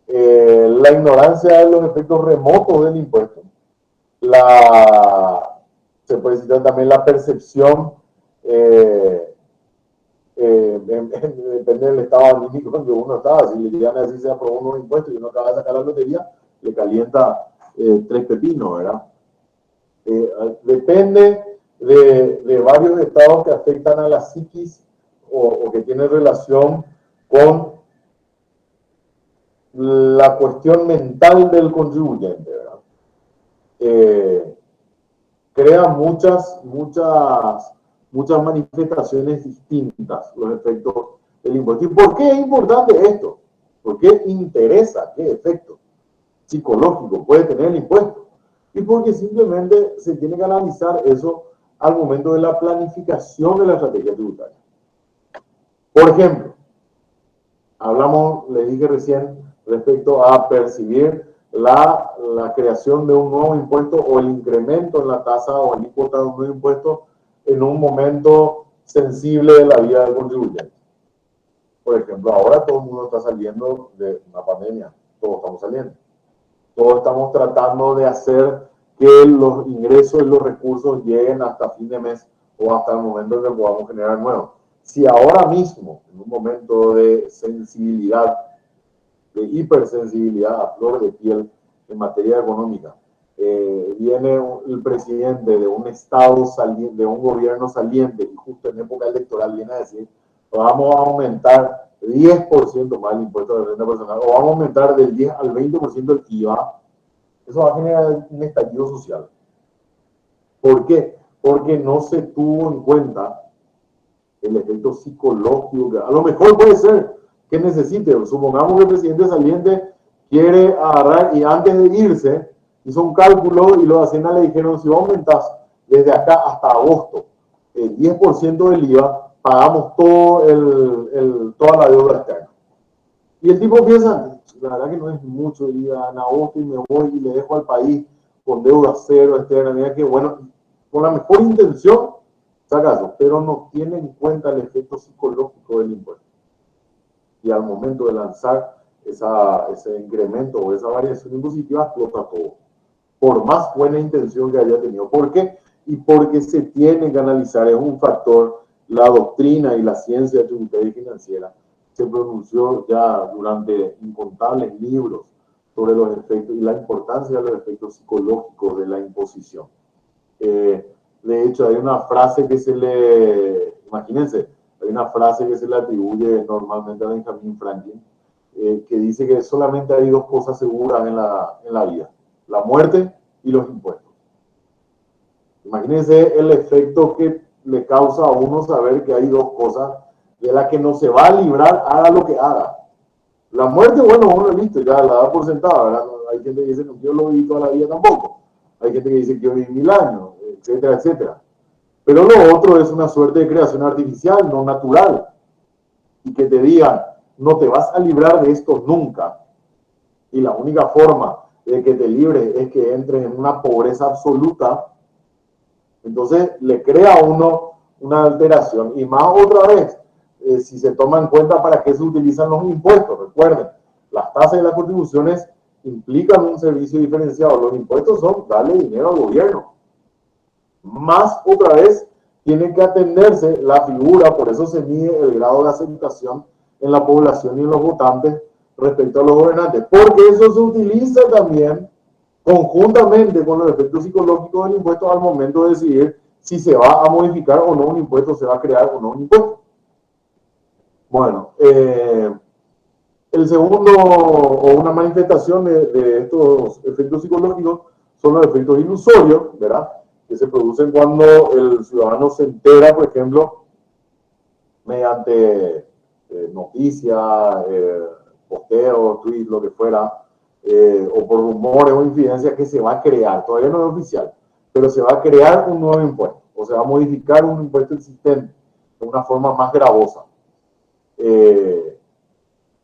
La ignorancia de los efectos remotos del impuesto. Se puede citar también la percepción, depende del estado anímico en que uno está. Si le llegan a decir se aprobó un nuevo impuesto y uno acaba de sacar la lotería, le calienta 3 pepinos, ¿verdad? Depende de varios estados que afectan a la psiquis o que tienen relación con la cuestión mental del contribuyente, ¿verdad? Crea muchas manifestaciones distintas los efectos del impuesto. ¿Y por qué es importante esto? ¿Por qué interesa? ¿Qué efecto psicológico puede tener el impuesto? Y porque simplemente se tiene que analizar eso al momento de la planificación de la estrategia tributaria. Por ejemplo, les dije recién, respecto a percibir la creación de un nuevo impuesto o el incremento en la tasa o alícuota de un nuevo impuesto en un momento sensible de la vida del contribuyente. Por ejemplo, ahora todo el mundo está saliendo de una pandemia, todos estamos saliendo. Todos estamos tratando de hacer que los ingresos y los recursos lleguen hasta fin de mes o hasta el momento en que podamos generar nuevos. Si ahora mismo, en un momento de sensibilidad, de hipersensibilidad a flor de piel en materia económica, viene el presidente de un estado saliente, de un gobierno saliente, y justo en época electoral viene a decir, vamos a aumentar 10% más el impuesto de renta personal, o vamos a aumentar del 10 al 20% el IVA, eso va a generar un estallido social. ¿Por qué? Porque no se tuvo en cuenta el efecto psicológico. A lo mejor puede ser que necesite, supongamos que el presidente saliente quiere agarrar y antes de irse hizo un cálculo y los de Hacienda le dijeron, si vos aumentás desde acá hasta agosto el 10% del IVA, pagamos toda la deuda externa. Y el tipo piensa, la verdad que no es mucho IVA, en agosto y me voy y le dejo al país con deuda cero externa. Mira que bueno, con la mejor intención, saca eso, pero no tiene en cuenta el efecto psicológico del impuesto. Y al momento de lanzar ese incremento o esa variación impositiva, explota todo. Por más buena intención que haya tenido. ¿Por qué? Y porque se tiene que analizar, es un factor, la doctrina y la ciencia tributaria y financiera se pronunció ya durante incontables libros sobre los efectos y la importancia de los efectos psicológicos de la imposición. De hecho, hay una frase que imagínense, hay una frase que se le atribuye normalmente a Benjamin Franklin, que dice que solamente hay 2 cosas seguras en la vida, la muerte y los impuestos. Imagínense el efecto que le causa a uno saber que hay 2 cosas de las que no se va a librar, haga lo que haga. La muerte, bueno, uno lo ha visto, ya la da por sentada, ¿verdad? Hay gente que dice, no, yo lo viví toda la vida tampoco. Hay gente que dice que yo viví 1000 años, etcétera, etcétera. Pero lo otro es una suerte de creación artificial, no natural. Y que te digan, no te vas a librar de esto nunca. Y la única forma de que te libres es que entres en una pobreza absoluta. Entonces le crea a uno una alteración. Y más otra vez, si se toma en cuenta para qué se utilizan los impuestos. Recuerden, las tasas y las contribuciones implican un servicio diferenciado. Los impuestos son darle dinero al gobierno. Más otra vez, tiene que atenderse la figura, por eso se mide el grado de aceptación en la población y en los votantes respecto a los gobernantes, porque eso se utiliza también conjuntamente con los efectos psicológicos del impuesto al momento de decidir si se va a modificar o no un impuesto, se va a crear o no un impuesto. Bueno, el segundo, o una manifestación de estos efectos psicológicos, son los efectos ilusorios, ¿verdad? Que se producen cuando el ciudadano se entera, por ejemplo, mediante noticias, posteos, tweets, lo que fuera, o por rumores o infidencias, que se va a crear, todavía no es oficial, pero se va a crear un nuevo impuesto, o se va a modificar un impuesto existente de una forma más gravosa.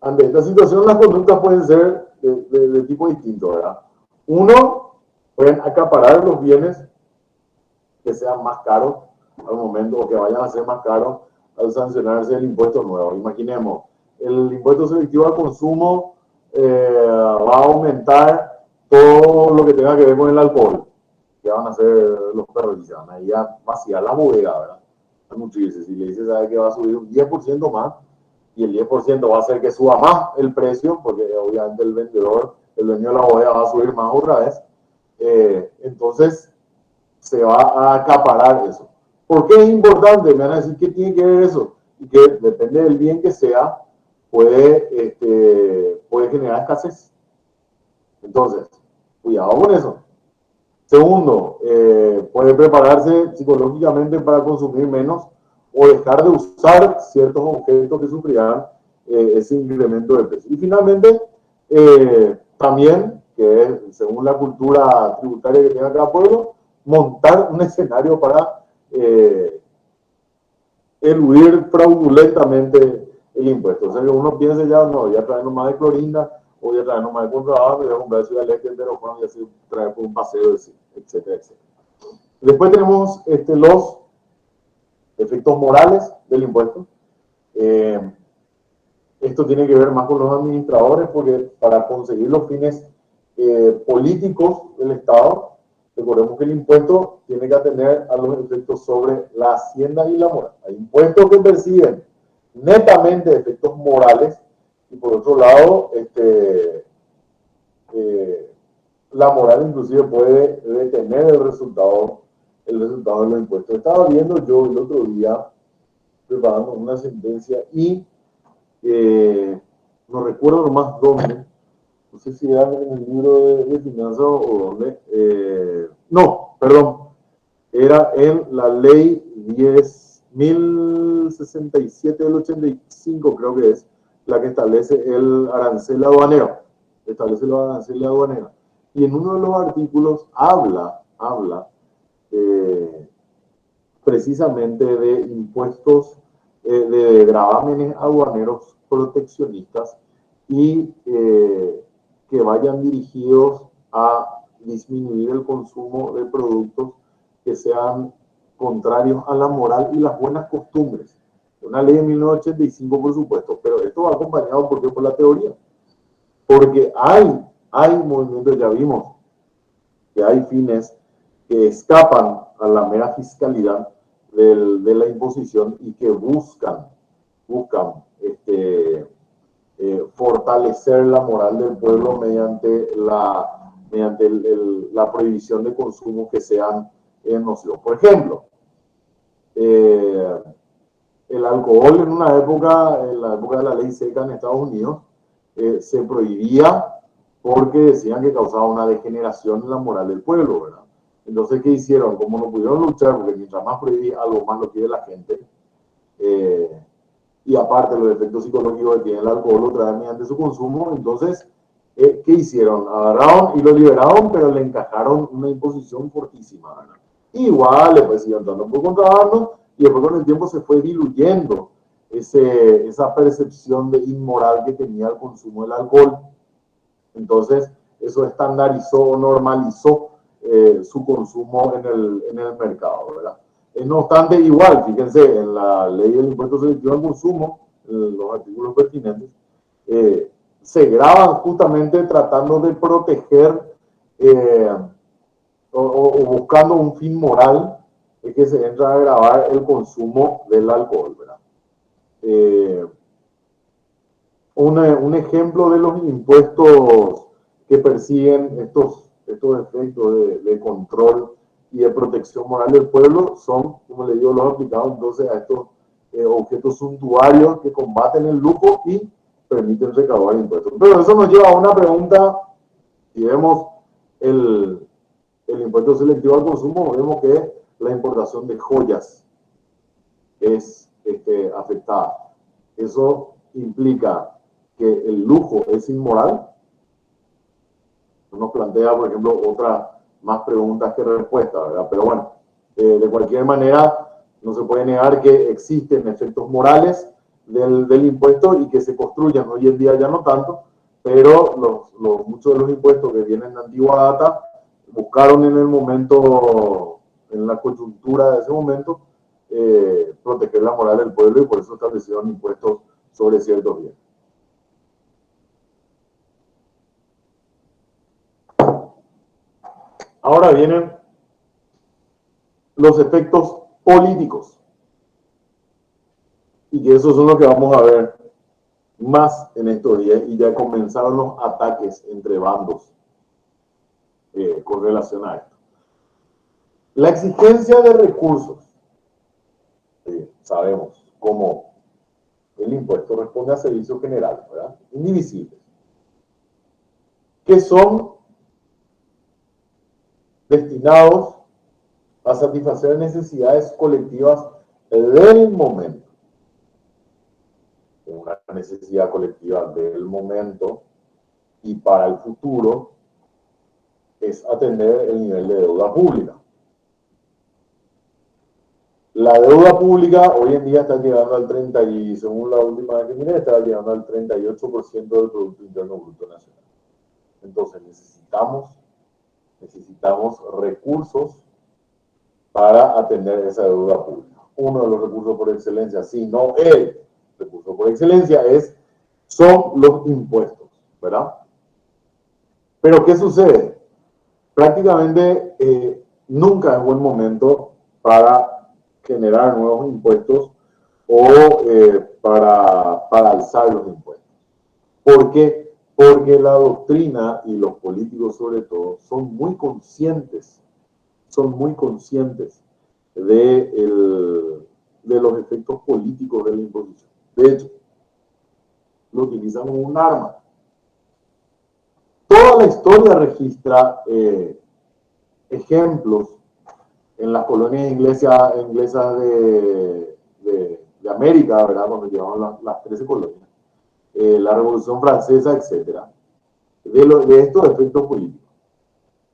Ante esta situación, las conductas pueden ser de tipo distinto, ¿verdad? Uno, pueden acaparar los bienes que sean más caros al momento, o que vayan a ser más caros al sancionarse el impuesto nuevo. Imaginemos, el impuesto selectivo al consumo va a aumentar todo lo que tenga que ver con el alcohol, que van a hacer los perros, y se van a ir a vaciar la bodega, ¿verdad? A nutrirse. Si le dice, sabe que va a subir un 10% más, y el 10% va a hacer que suba más el precio, porque obviamente el vendedor, el dueño de la bodega, va a subir más otra vez. Entonces se va a acaparar eso. ¿Por qué es importante? Me van a decir, ¿qué tiene que ver eso? Y que depende del bien que sea, puede generar escasez. Entonces, cuidado con eso. Segundo, puede prepararse psicológicamente para consumir menos o dejar de usar ciertos objetos que sufrirán ese incremento de precio. Y finalmente, también, que es según la cultura tributaria que tenga cada pueblo, montar un escenario para eludir fraudulentamente el impuesto. O sea, que uno piensa ya, no, voy a traer nomás de clorina, o voy a traer nomás de contrabando, voy a comprar ciudad eléctrica entero, y así traer por un paseo, etcétera, etcétera. Después tenemos los efectos morales del impuesto. Esto tiene que ver más con los administradores, porque para conseguir los fines políticos del Estado, recordemos que el impuesto tiene que atender a los efectos sobre la hacienda y la moral. Hay impuestos que perciben netamente efectos morales, y por otro lado, la moral inclusive puede detener el resultado de los impuestos. Estaba viendo yo el otro día, preparando una sentencia, y no recuerdo nomás dónde, no sé si era en el libro de finanzas o dónde, no, perdón, era en la ley 10.067 del 85, creo que es, la que establece el arancel aduanero, y en uno de los artículos habla precisamente de impuestos, de gravámenes aduaneros proteccionistas, y que vayan dirigidos a disminuir el consumo de productos que sean contrarios a la moral y las buenas costumbres. Una ley de 1985, por supuesto, pero esto va acompañado por la teoría. Porque hay movimientos, ya vimos, que hay fines que escapan a la mera fiscalidad de la imposición y que buscan fortalecer la moral del pueblo mediante la prohibición de consumos que sean nocivos. Por ejemplo, el alcohol en la época de la ley seca en Estados Unidos, se prohibía porque decían que causaba una degeneración en la moral del pueblo, ¿verdad? Entonces, ¿qué hicieron? Como no pudieron luchar, porque mientras más prohibía algo, más lo quiere la gente, y aparte los efectos psicológicos que tiene el alcohol lo traen mediante su consumo. Entonces, ¿qué hicieron? Agarraron y lo liberaron, pero le encajaron una imposición fortísima, ¿verdad? Igual, pues iban dando por contrabando, y después con el tiempo se fue diluyendo esa percepción de inmoral que tenía el consumo del alcohol. Entonces, eso estandarizó o normalizó su consumo en el mercado, ¿verdad? No obstante, igual, fíjense, en la ley del impuesto selectivo al consumo, los artículos pertinentes, se graban justamente tratando de proteger o buscando un fin moral, es que se entra a grabar el consumo del alcohol, ¿verdad? Un ejemplo de los impuestos que persiguen estos efectos de control y de protección moral del pueblo son, como le digo, los aplicados entonces a estos objetos suntuarios que combaten el lujo y permiten recaudar impuestos. Pero eso nos lleva a una pregunta. Si vemos el impuesto selectivo al consumo, vemos que la importación de joyas es afectada. Eso implica que el lujo es inmoral. Nos plantea, por ejemplo, otras más preguntas que respuestas, ¿verdad? Pero bueno, de cualquier manera, no se puede negar que existen efectos morales del impuesto y que se construyan. Hoy en día ya no tanto, pero muchos de los impuestos que vienen de antigua data buscaron en el momento, en la coyuntura de ese momento, proteger la moral del pueblo y por eso establecieron impuestos sobre ciertos bienes. Ahora vienen los efectos políticos. Y que esos son los que vamos a ver más en estos días. Y ya comenzaron los ataques entre bandos con relación a esto. La exigencia de recursos. Sabemos cómo el impuesto responde a servicios generales, ¿verdad? Indivisibles. Que son destinados a satisfacer necesidades colectivas del momento. Una necesidad colectiva del momento y para el futuro es atender el nivel de deuda pública. La deuda pública hoy en día está llegando al 30 y según la última vez que miré, está llegando al 38% del Producto Interno Bruto Nacional. Entonces necesitamos recursos para atender esa deuda pública. Uno de los recursos por excelencia, si no el recurso por excelencia, son los impuestos, ¿verdad? Pero ¿qué sucede? Prácticamente nunca es buen momento para generar nuevos impuestos o para alzar los impuestos. ¿Por qué? Porque la doctrina y los políticos sobre todo son muy conscientes de los efectos políticos de la imposición. De hecho, lo utilizan como un arma. Toda la historia registra ejemplos en las colonias inglesas de América, ¿verdad? Cuando llevaban las 13 colonias. La Revolución Francesa, etc. De estos efectos políticos.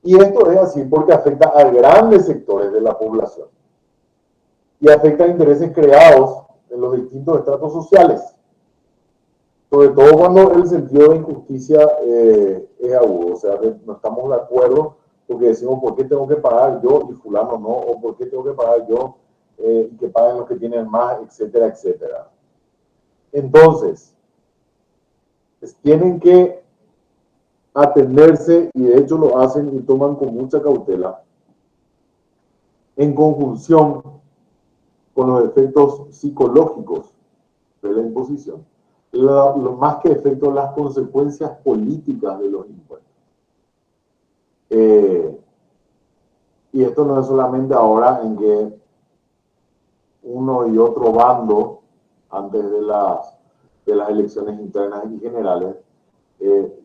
Y esto es así porque afecta a grandes sectores de la población. Y afecta a intereses creados en los distintos estratos sociales. Sobre todo cuando el sentido de injusticia es agudo. O sea, no estamos de acuerdo porque decimos, ¿por qué tengo que pagar yo y fulano no? O ¿por qué tengo que pagar yo y que paguen los que tienen más, etcétera, etcétera? Entonces, tienen que atenderse, y de hecho lo hacen y toman con mucha cautela, en conjunción con los efectos psicológicos de la imposición, lo más que efectos, las consecuencias políticas de los impuestos. Y esto no es solamente ahora en que uno y otro bando, antes de las elecciones internas y generales,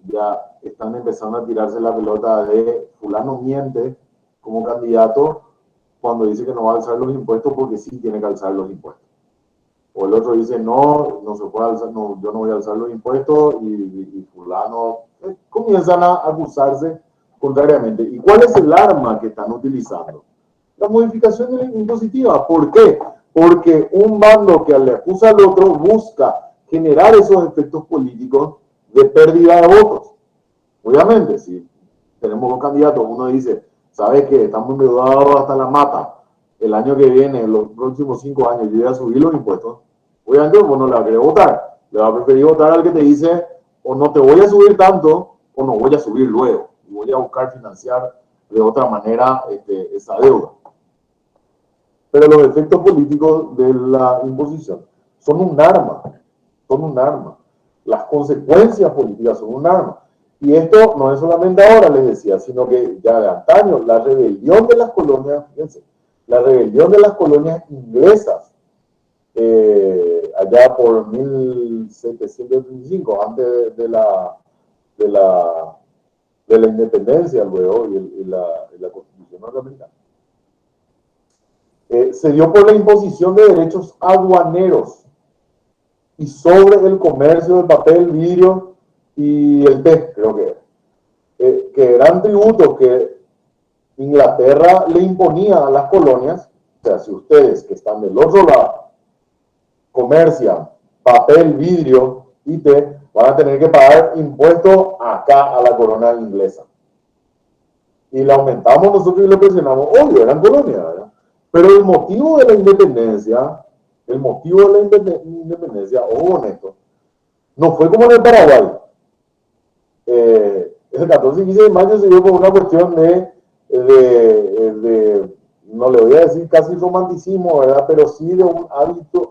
ya están empezando a tirarse la pelota de fulano miente como candidato cuando dice que no va a alzar los impuestos porque sí tiene que alzar los impuestos. O el otro dice no se puede alzar, no, yo no voy a alzar los impuestos y fulano comienzan a acusarse contrariamente. ¿Y cuál es el arma que están utilizando? La modificación de la impositiva. ¿Por qué? porque un bando que le acusa al otro busca generar esos efectos políticos de pérdida de votos. Obviamente, si tenemos dos candidatos, uno dice, ¿sabes qué? Estamos endeudados hasta la mata. El año que viene, en los próximos 5 años, yo voy a subir los impuestos. Obviamente, vos no le vas a querer votar. Le vas a preferir votar al que te dice, o no te voy a subir tanto, o no voy a subir luego. Y voy a buscar financiar de otra manera esa deuda. Pero los efectos políticos de la imposición son un arma. Son un arma. Las consecuencias políticas son un arma. Y esto no es solamente ahora, les decía, sino que ya de antaño, la rebelión de las colonias, fíjense, la rebelión de las colonias inglesas, allá por 1735, antes de la independencia luego y la Constitución norteamericana, se dio por la imposición de derechos aduaneros y sobre el comercio del papel, vidrio y el té, creo que eran tributos que Inglaterra le imponía a las colonias. O sea, si ustedes que están del otro lado comercian papel, vidrio y té, van a tener que pagar impuestos acá a la corona inglesa. Y le aumentamos nosotros y le presionamos. Obvio, eran colonias, ¿verdad? Pero el motivo de la independencia, ojo con esto, no fue como en el Paraguay. El 14 y 15 de mayo se dio por una cuestión de no le voy a decir casi romanticismo, ¿verdad? Pero sí de un hábito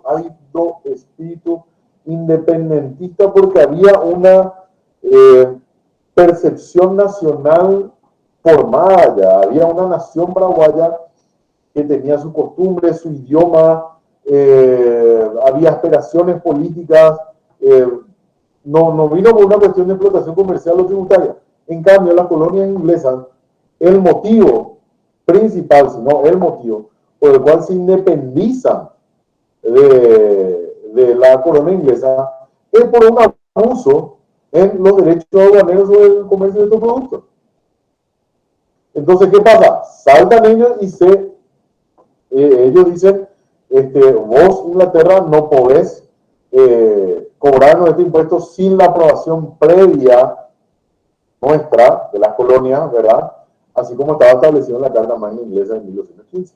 espíritu independentista, porque había una percepción nacional formada ya, había una nación paraguaya que tenía su costumbre, su idioma, había aspiraciones políticas, no vino por una cuestión de explotación comercial o tributaria. En cambio, las colonias inglesas, el motivo principal, sino el motivo por el cual se independizan de la corona inglesa, es por un abuso en los derechos aduaneros sobre el comercio de estos productos. Entonces, ¿qué pasa? Saltan ellos y ellos dicen, vos, Inglaterra, no podés cobrarnos este impuesto sin la aprobación previa nuestra, de las colonias, ¿verdad? Así como estaba establecido en la Carta Magna Inglesa de 1215.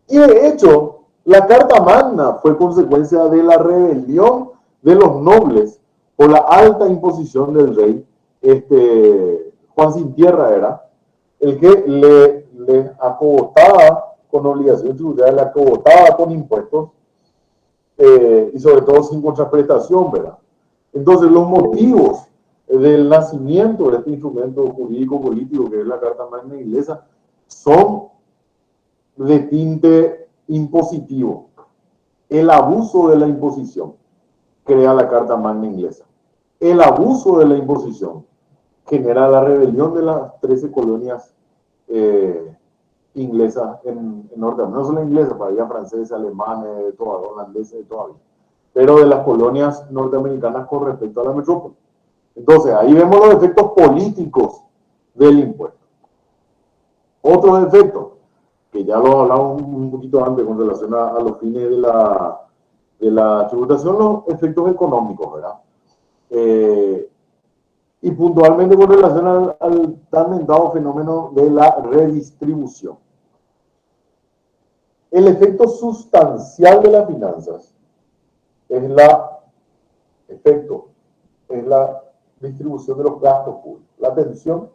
Y de hecho, la Carta Magna fue consecuencia de la rebelión de los nobles por la alta imposición del rey, Juan Sin Tierra era, el que le acogotaba con obligaciones tributarias, le acogotaba con impuestos, y sobre todo sin contraprestación, ¿verdad? Entonces, los motivos del nacimiento de este instrumento jurídico político que es la Carta Magna Inglesa son de tinte impositivo. El abuso de la imposición crea la Carta Magna Inglesa. El abuso de la imposición genera la rebelión de las 13 colonias inglesas en Norteamérica. No solo inglesas, había franceses, alemanes, holandeses, todavía. Pero de las colonias norteamericanas con respecto a la metrópoli. Entonces, ahí vemos los efectos políticos del impuesto. Otros efectos, que ya lo hablamos un poquito antes con relación a los fines de la tributación, los efectos económicos, ¿verdad? Y puntualmente con relación al tan mentado fenómeno de la redistribución. El efecto sustancial de las finanzas es la distribución de los gastos públicos, la atención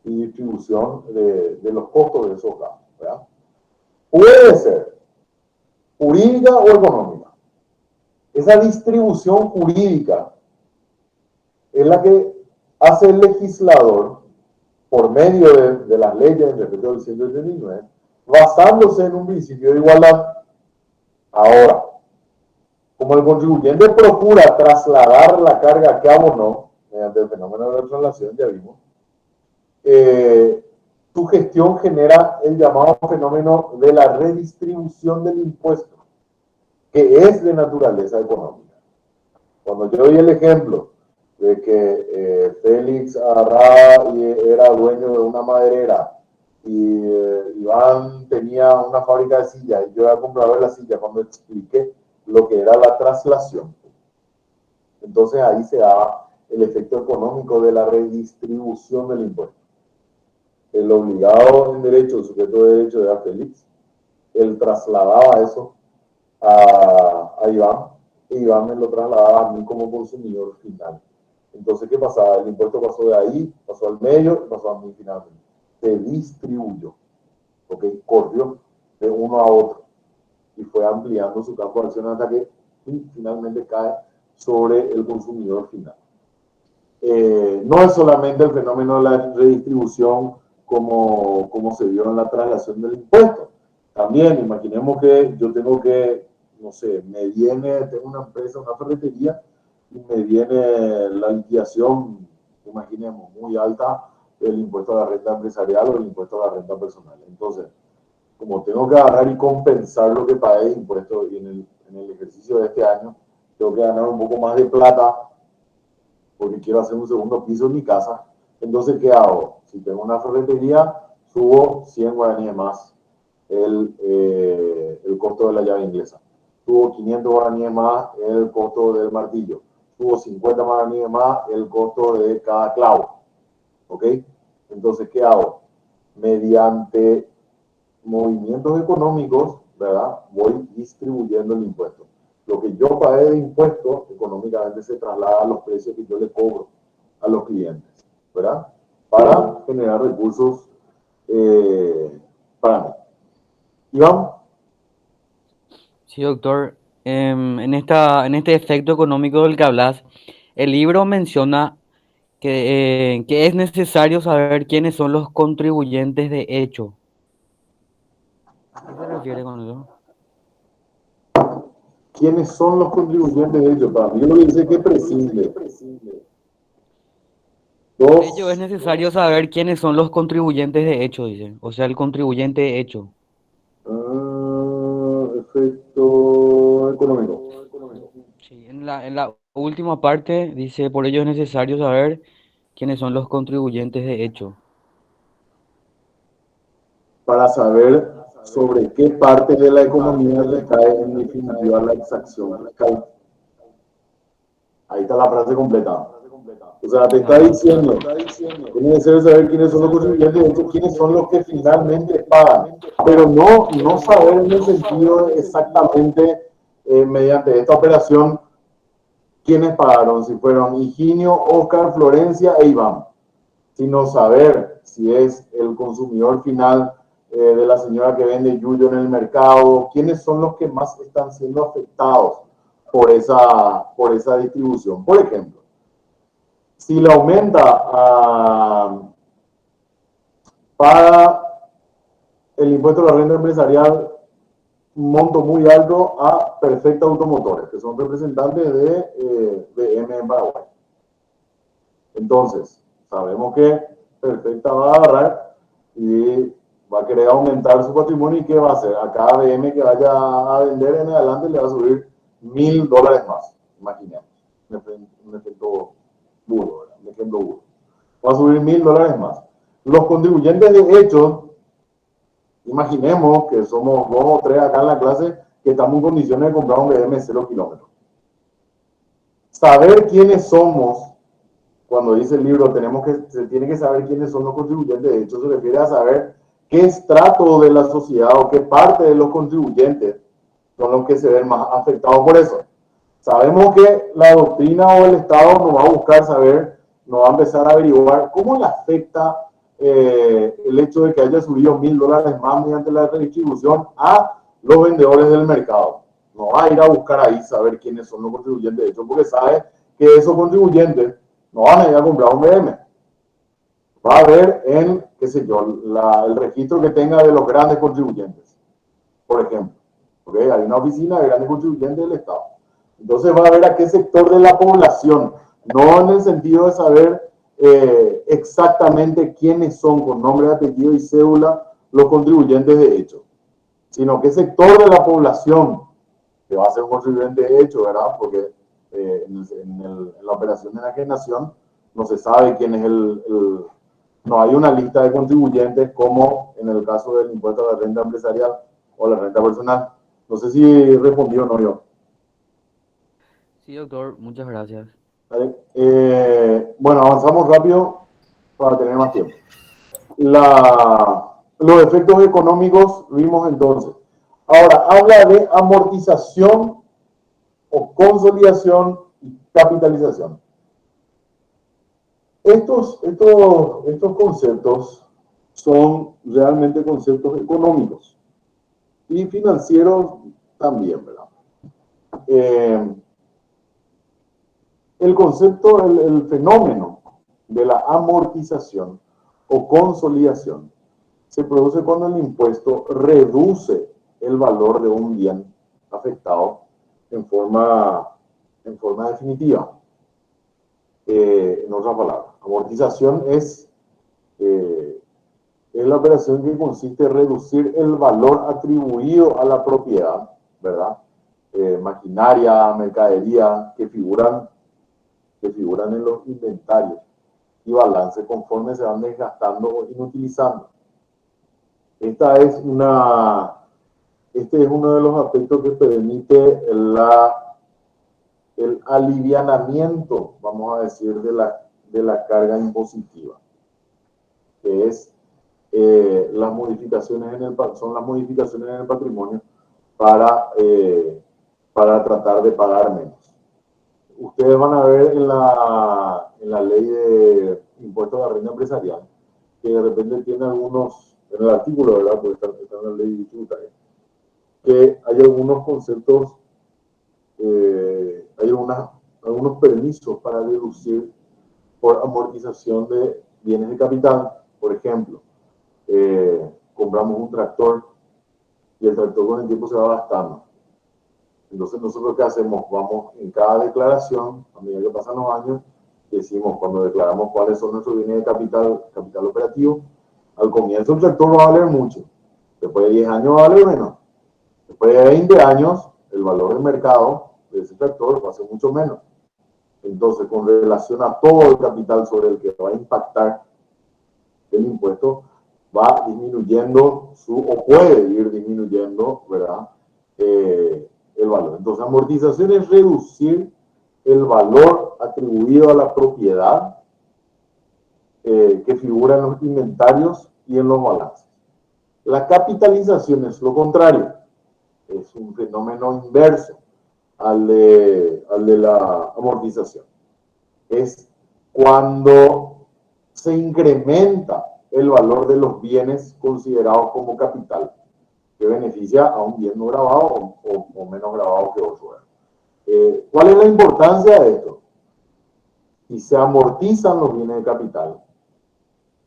y distribución de los costos de esos gastos, ¿verdad? Puede ser jurídica o económica. Esa distribución jurídica es la que hace el legislador por medio de las leyes respecto del 189, basándose en un principio de igualdad. Ahora, como el contribuyente procura trasladar la carga que abonó, mediante el fenómeno de la traslación, ya vimos, tu gestión genera el llamado fenómeno de la redistribución del impuesto, que es de naturaleza económica. Cuando yo doy el ejemplo de que Félix Arrada era dueño de una maderera Y Iván tenía una fábrica de sillas y yo había comprado la silla cuando expliqué lo que era la traslación. Entonces ahí se daba el efecto económico de la redistribución del impuesto. El obligado en derecho, el sujeto de derecho era Félix, él trasladaba eso a Iván y Iván me lo trasladaba a mí como consumidor final. Entonces, ¿qué pasaba? El impuesto pasó de ahí, pasó al medio y pasó a mí finalmente. Se distribuyó, ¿ok? Corrió de uno a otro y fue ampliando su campo de acción hasta que finalmente cae sobre el consumidor final. No es solamente el fenómeno de la redistribución como se vio en la traslación del impuesto. También imaginemos que yo tengo que, no sé, tengo una empresa, una ferretería, y me viene la liquidación, imaginemos, muy alta, el impuesto a la renta empresarial o el impuesto a la renta personal. Entonces, como tengo que agarrar y compensar lo que pagué de impuestos y en el ejercicio de este año, tengo que ganar un poco más de plata porque quiero hacer un segundo piso en mi casa. Entonces, ¿qué hago? Si tengo una ferretería, subo 100 guaraníes más el costo de la llave inglesa. Subo 500 guaraníes más el costo del martillo. Subo 50 guaraníes más el costo de cada clavo. ¿Ok? Entonces, ¿qué hago? Mediante movimientos económicos, ¿verdad? Voy distribuyendo el impuesto. Lo que yo pagué de impuestos, económicamente se traslada a los precios que yo le cobro a los clientes, ¿verdad? Para generar recursos para mí. Iván. Sí, doctor. En este efecto económico del que hablas, el libro menciona que es necesario saber quiénes son los contribuyentes de hecho. ¿A qué se refiere con eso? ¿Quiénes son los contribuyentes de ellos? Para mí lo que dice que prescinde. Por ello es Dos, necesario saber quiénes son los contribuyentes de hecho, dice. O sea, el contribuyente de hecho. efecto económico. Sí, en la última parte dice, por ello es necesario saber quiénes son los contribuyentes de hecho. Para saber sobre qué parte de la economía recae en definitiva la exacción fiscal. Ahí está la frase completa. O sea, te está Ah, diciendo, es necesario saber quiénes son los contribuyentes, de hecho, quiénes son los que finalmente pagan, pero no saber en el sentido de exactamente mediante esta operación quiénes pagaron, si fueron Higinio, Oscar, Florencia e Iván, sino saber si es el consumidor final de la señora que vende yuyo en el mercado, quiénes son los que más están siendo afectados por esa distribución. Por ejemplo, si le aumenta para el impuesto a la renta empresarial un monto muy alto a Perfecta Automotores, que son representantes de BM en Paraguay. Entonces, sabemos que Perfecta va a agarrar y va a querer aumentar su patrimonio. ¿Y qué va a hacer? A cada BM que vaya a vender en adelante le va a subir $1,000 más. Imaginemos. Un efecto burdo, ¿verdad? Un ejemplo burdo. Va a subir $1,000 más. Los contribuyentes de hecho, imaginemos que somos 2 o 3 acá en la clase que estamos en condiciones de comprar un BM 0 kilómetros. Saber quiénes somos, cuando dice el libro, se tiene que saber quiénes son los contribuyentes. De hecho, se refiere a saber qué estrato de la sociedad o qué parte de los contribuyentes son los que se ven más afectados por eso. Sabemos que la doctrina o el Estado nos va a buscar saber, nos va a empezar a averiguar cómo le afecta el hecho de que haya subido $1,000 más mediante la redistribución a los vendedores del mercado. No va a ir a buscar ahí saber quiénes son los contribuyentes de hecho, porque sabe que esos contribuyentes no van a ir a comprar un BM. Va a ver en, qué sé yo, el registro que tenga de los grandes contribuyentes, por ejemplo. ¿Okay? Hay una oficina de grandes contribuyentes del Estado. Entonces va a ver a qué sector de la población, no en el sentido de saber exactamente quiénes son con nombre, apellido y cédula los contribuyentes de hecho, sino qué sector de la población que va a ser un contribuyente de hecho, ¿verdad? Porque en la operación de enajenación no se sabe quién es no hay una lista de contribuyentes como en el caso del impuesto a la renta empresarial o la renta personal. No sé si respondí o no yo. Sí, doctor, muchas gracias. ¿Vale? Bueno, avanzamos rápido para tener más tiempo. Los efectos económicos vimos entonces. Ahora, habla de amortización o consolidación y capitalización. Estos conceptos son realmente conceptos económicos y financieros también, ¿verdad? El concepto, el fenómeno de la amortización o consolidación se produce cuando el impuesto reduce el valor de un bien afectado en forma definitiva. En otras palabras, amortización es la operación que consiste en reducir el valor atribuido a la propiedad, ¿verdad? Maquinaria, mercadería, que figuran en los inventarios y balance conforme se van desgastando o inutilizando. Este es uno de los aspectos que permite el alivianamiento, vamos a decir, de la carga impositiva, que es las modificaciones son las modificaciones en el patrimonio para tratar de pagar menos. Ustedes van a ver en la ley de impuestos a la renta empresarial que de repente tiene algunos, en el artículo, ¿verdad? Porque está en la ley tributaria, que hay algunos conceptos, hay algunos permisos para deducir por amortización de bienes de capital. Por ejemplo, compramos un tractor y el tractor con el tiempo se va gastando. Entonces, nosotros, ¿qué hacemos? Vamos en cada declaración, a medida que pasan los años, decimos, cuando declaramos cuáles son nuestros bienes de capital operativo, al comienzo el tractor va a valer mucho. Después de 10 años va a valer menos. Después de 20 años, el valor del mercado de ese tractor va a ser mucho menos. Entonces, con relación a todo el capital sobre el que va a impactar el impuesto, va disminuyendo o puede ir disminuyendo, ¿verdad? El valor. Entonces, amortización es reducir el valor atribuido a la propiedad que figura en los inventarios y en los balances. La capitalización es lo contrario, es un fenómeno inverso al de la amortización. Es cuando se incrementa el valor de los bienes considerados como capital, que beneficia a un bien no grabado o menos grabado que otro. ¿Cuál es la importancia de esto? Si se amortizan los bienes de capital,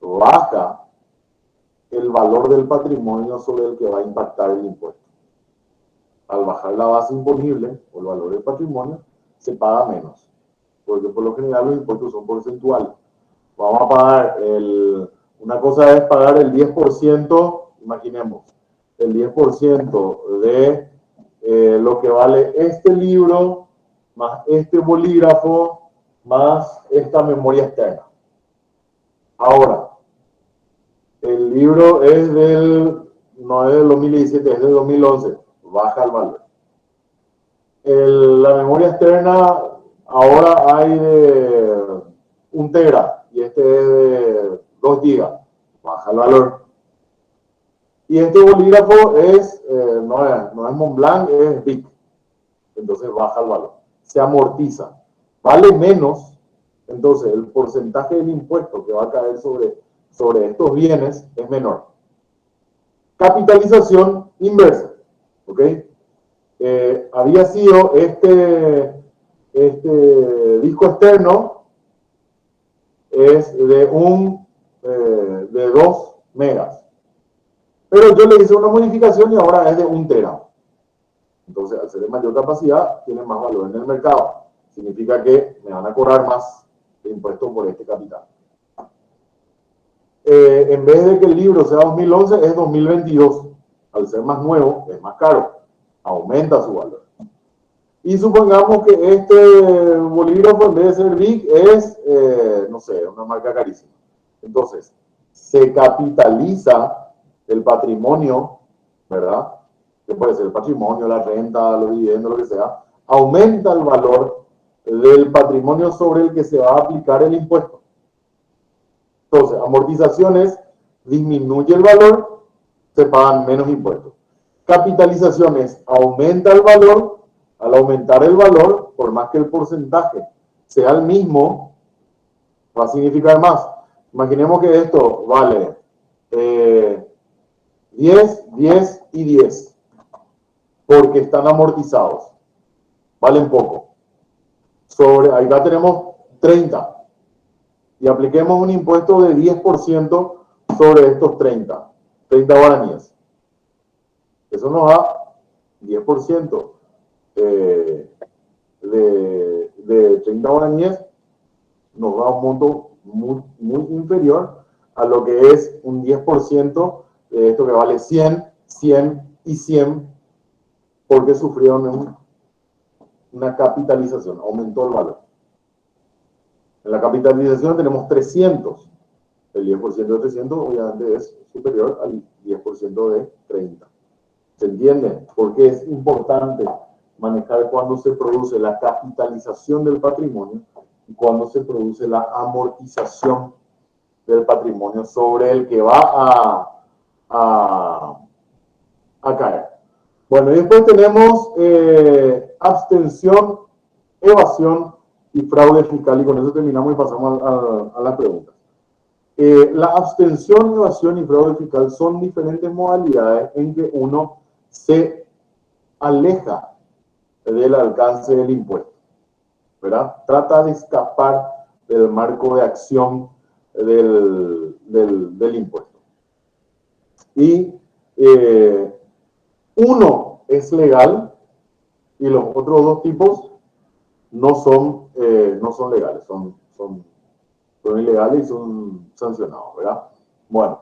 baja el valor del patrimonio sobre el que va a impactar el impuesto. Al bajar la base imponible o el valor del patrimonio, se paga menos, porque por lo general los impuestos son porcentuales. Vamos a pagar una cosa es pagar el 10%, imaginemos, el 10% de lo que vale este libro, más este bolígrafo, más esta memoria externa. Ahora, el libro no es del 2017, es del 2011, baja el valor. La memoria externa ahora hay de 1 tera y este es de 2 gigas, baja el valor. Y este bolígrafo no es Montblanc, es Bic, entonces baja el valor, se amortiza, vale menos, entonces el porcentaje del impuesto que va a caer sobre estos bienes es menor. Capitalización inversa, ¿ok? Había sido este disco externo es de 2 megas. Pero yo le hice una modificación y ahora es de 1 tera. Entonces, al ser de mayor capacidad, tiene más valor en el mercado. Significa que me van a cobrar más de impuestos por este capital. En vez de que el libro sea 2011, es 2022. Al ser más nuevo, es más caro. Aumenta su valor. Y supongamos que este bolígrafo, en vez de ser Bic, es, no sé, una marca carísima. Entonces, se capitaliza el patrimonio, ¿verdad? Que puede ser el patrimonio, la renta, los dividendos, lo que sea, aumenta el valor del patrimonio sobre el que se va a aplicar el impuesto. Entonces, amortizaciones, disminuye el valor, se pagan menos impuestos. Capitalizaciones, aumenta el valor, al aumentar el valor, por más que el porcentaje sea el mismo, va a significar más. Imaginemos que esto vale 10, 10 y 10, porque están amortizados, valen poco. Acá tenemos 30, y apliquemos un impuesto de 10% sobre estos 30 guaraníes. Eso nos da 10% de 30 guaraníes, nos da un monto muy inferior a lo que es un 10% de esto que vale 100, 100 y 100, porque sufrieron una capitalización, aumentó el valor. En la capitalización tenemos 300. El 10% de 300 obviamente es superior al 10% de 30. ¿Se entiende? Porque es importante manejar cuando se produce la capitalización del patrimonio y cuando se produce la amortización del patrimonio sobre el que va a caer. Bueno, y después tenemos abstención, evasión y fraude fiscal, y con eso terminamos y pasamos a las preguntas. La abstención, evasión y fraude fiscal son diferentes modalidades en que uno se aleja del alcance del impuesto, ¿verdad? Trata de escapar del marco de acción del impuesto. Y uno es legal y los otros dos tipos no son legales, son ilegales y son sancionados, ¿verdad? Bueno,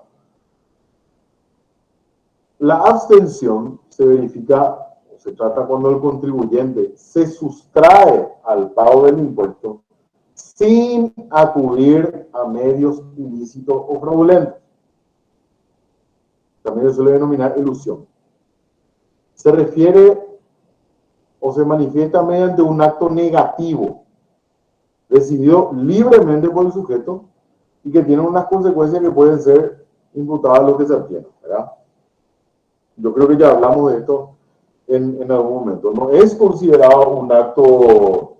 la abstención se verifica, o se trata cuando el contribuyente se sustrae al pago del impuesto sin acudir a medios ilícitos o fraudulentos. También se suele denominar elusión. Se refiere o se manifiesta mediante un acto negativo decidido libremente por el sujeto y que tiene unas consecuencias que pueden ser imputadas a lo que se obtiene, ¿verdad? Yo creo que ya hablamos de esto en algún momento. No es considerado un acto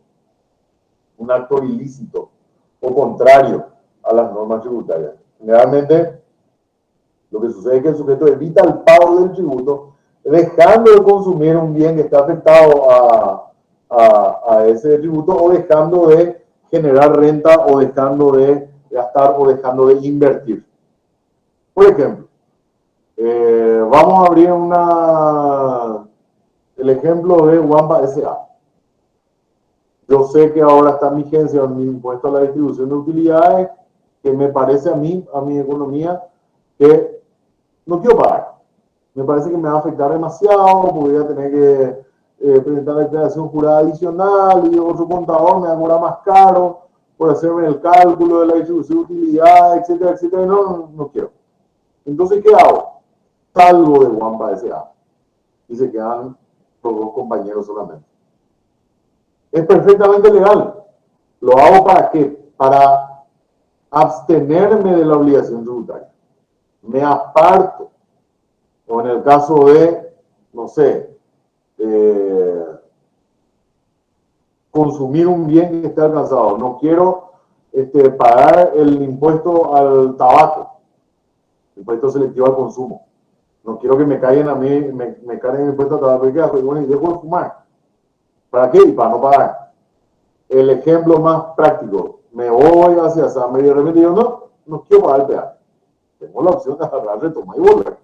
ilícito o contrario a las normas tributarias. Generalmente, lo que sucede es que el sujeto evita el pago del tributo, dejando de consumir un bien que está afectado a ese tributo, o dejando de generar renta, o dejando de gastar, o dejando de invertir. Por ejemplo, vamos a abrir el ejemplo de Wampa S.A. Yo sé que ahora está en vigencia un impuesto a la distribución de utilidades que me parece a mí, a mi economía, que no quiero pagar. Me parece que me va a afectar demasiado, porque voy a tener que presentar la declaración jurada adicional y otro contador me va a cobrar más caro por hacerme el cálculo de la distribución de utilidades, etcétera, etcétera. No quiero. Entonces, ¿qué hago? Salgo de Wampa S.A. y se quedan los dos compañeros solamente. Es perfectamente legal. ¿Lo hago para qué? Para abstenerme de la obligación tributaria. Me aparto. O en el caso de, no sé, consumir un bien que esté alcanzado. No quiero pagar el impuesto al tabaco, impuesto selectivo al consumo. No quiero que me caigan a mí, me carguen el impuesto al tabaco. ¿Y qué hago? Bueno, y dejo de fumar. ¿Para qué? Y para no pagar. El ejemplo más práctico, me voy hacia San Miguel y de repente digo, no quiero pagar el peaje. Tengo la opción de agarrar, retomar y volver.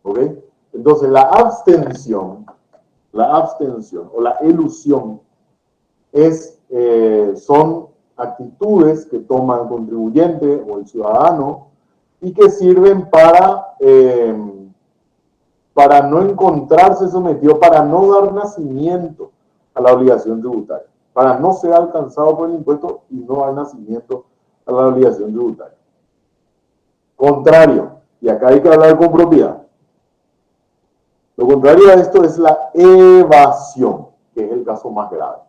¿Ok? Entonces, la abstención o la elusión son actitudes que toma el contribuyente o el ciudadano y que sirven para no encontrarse sometido, para no dar nacimiento a la obligación tributaria, para no ser alcanzado por el impuesto y no dar nacimiento a la obligación tributaria. Contrario, y acá hay que hablar con propiedad. Lo contrario a esto es la evasión, que es el caso más grave.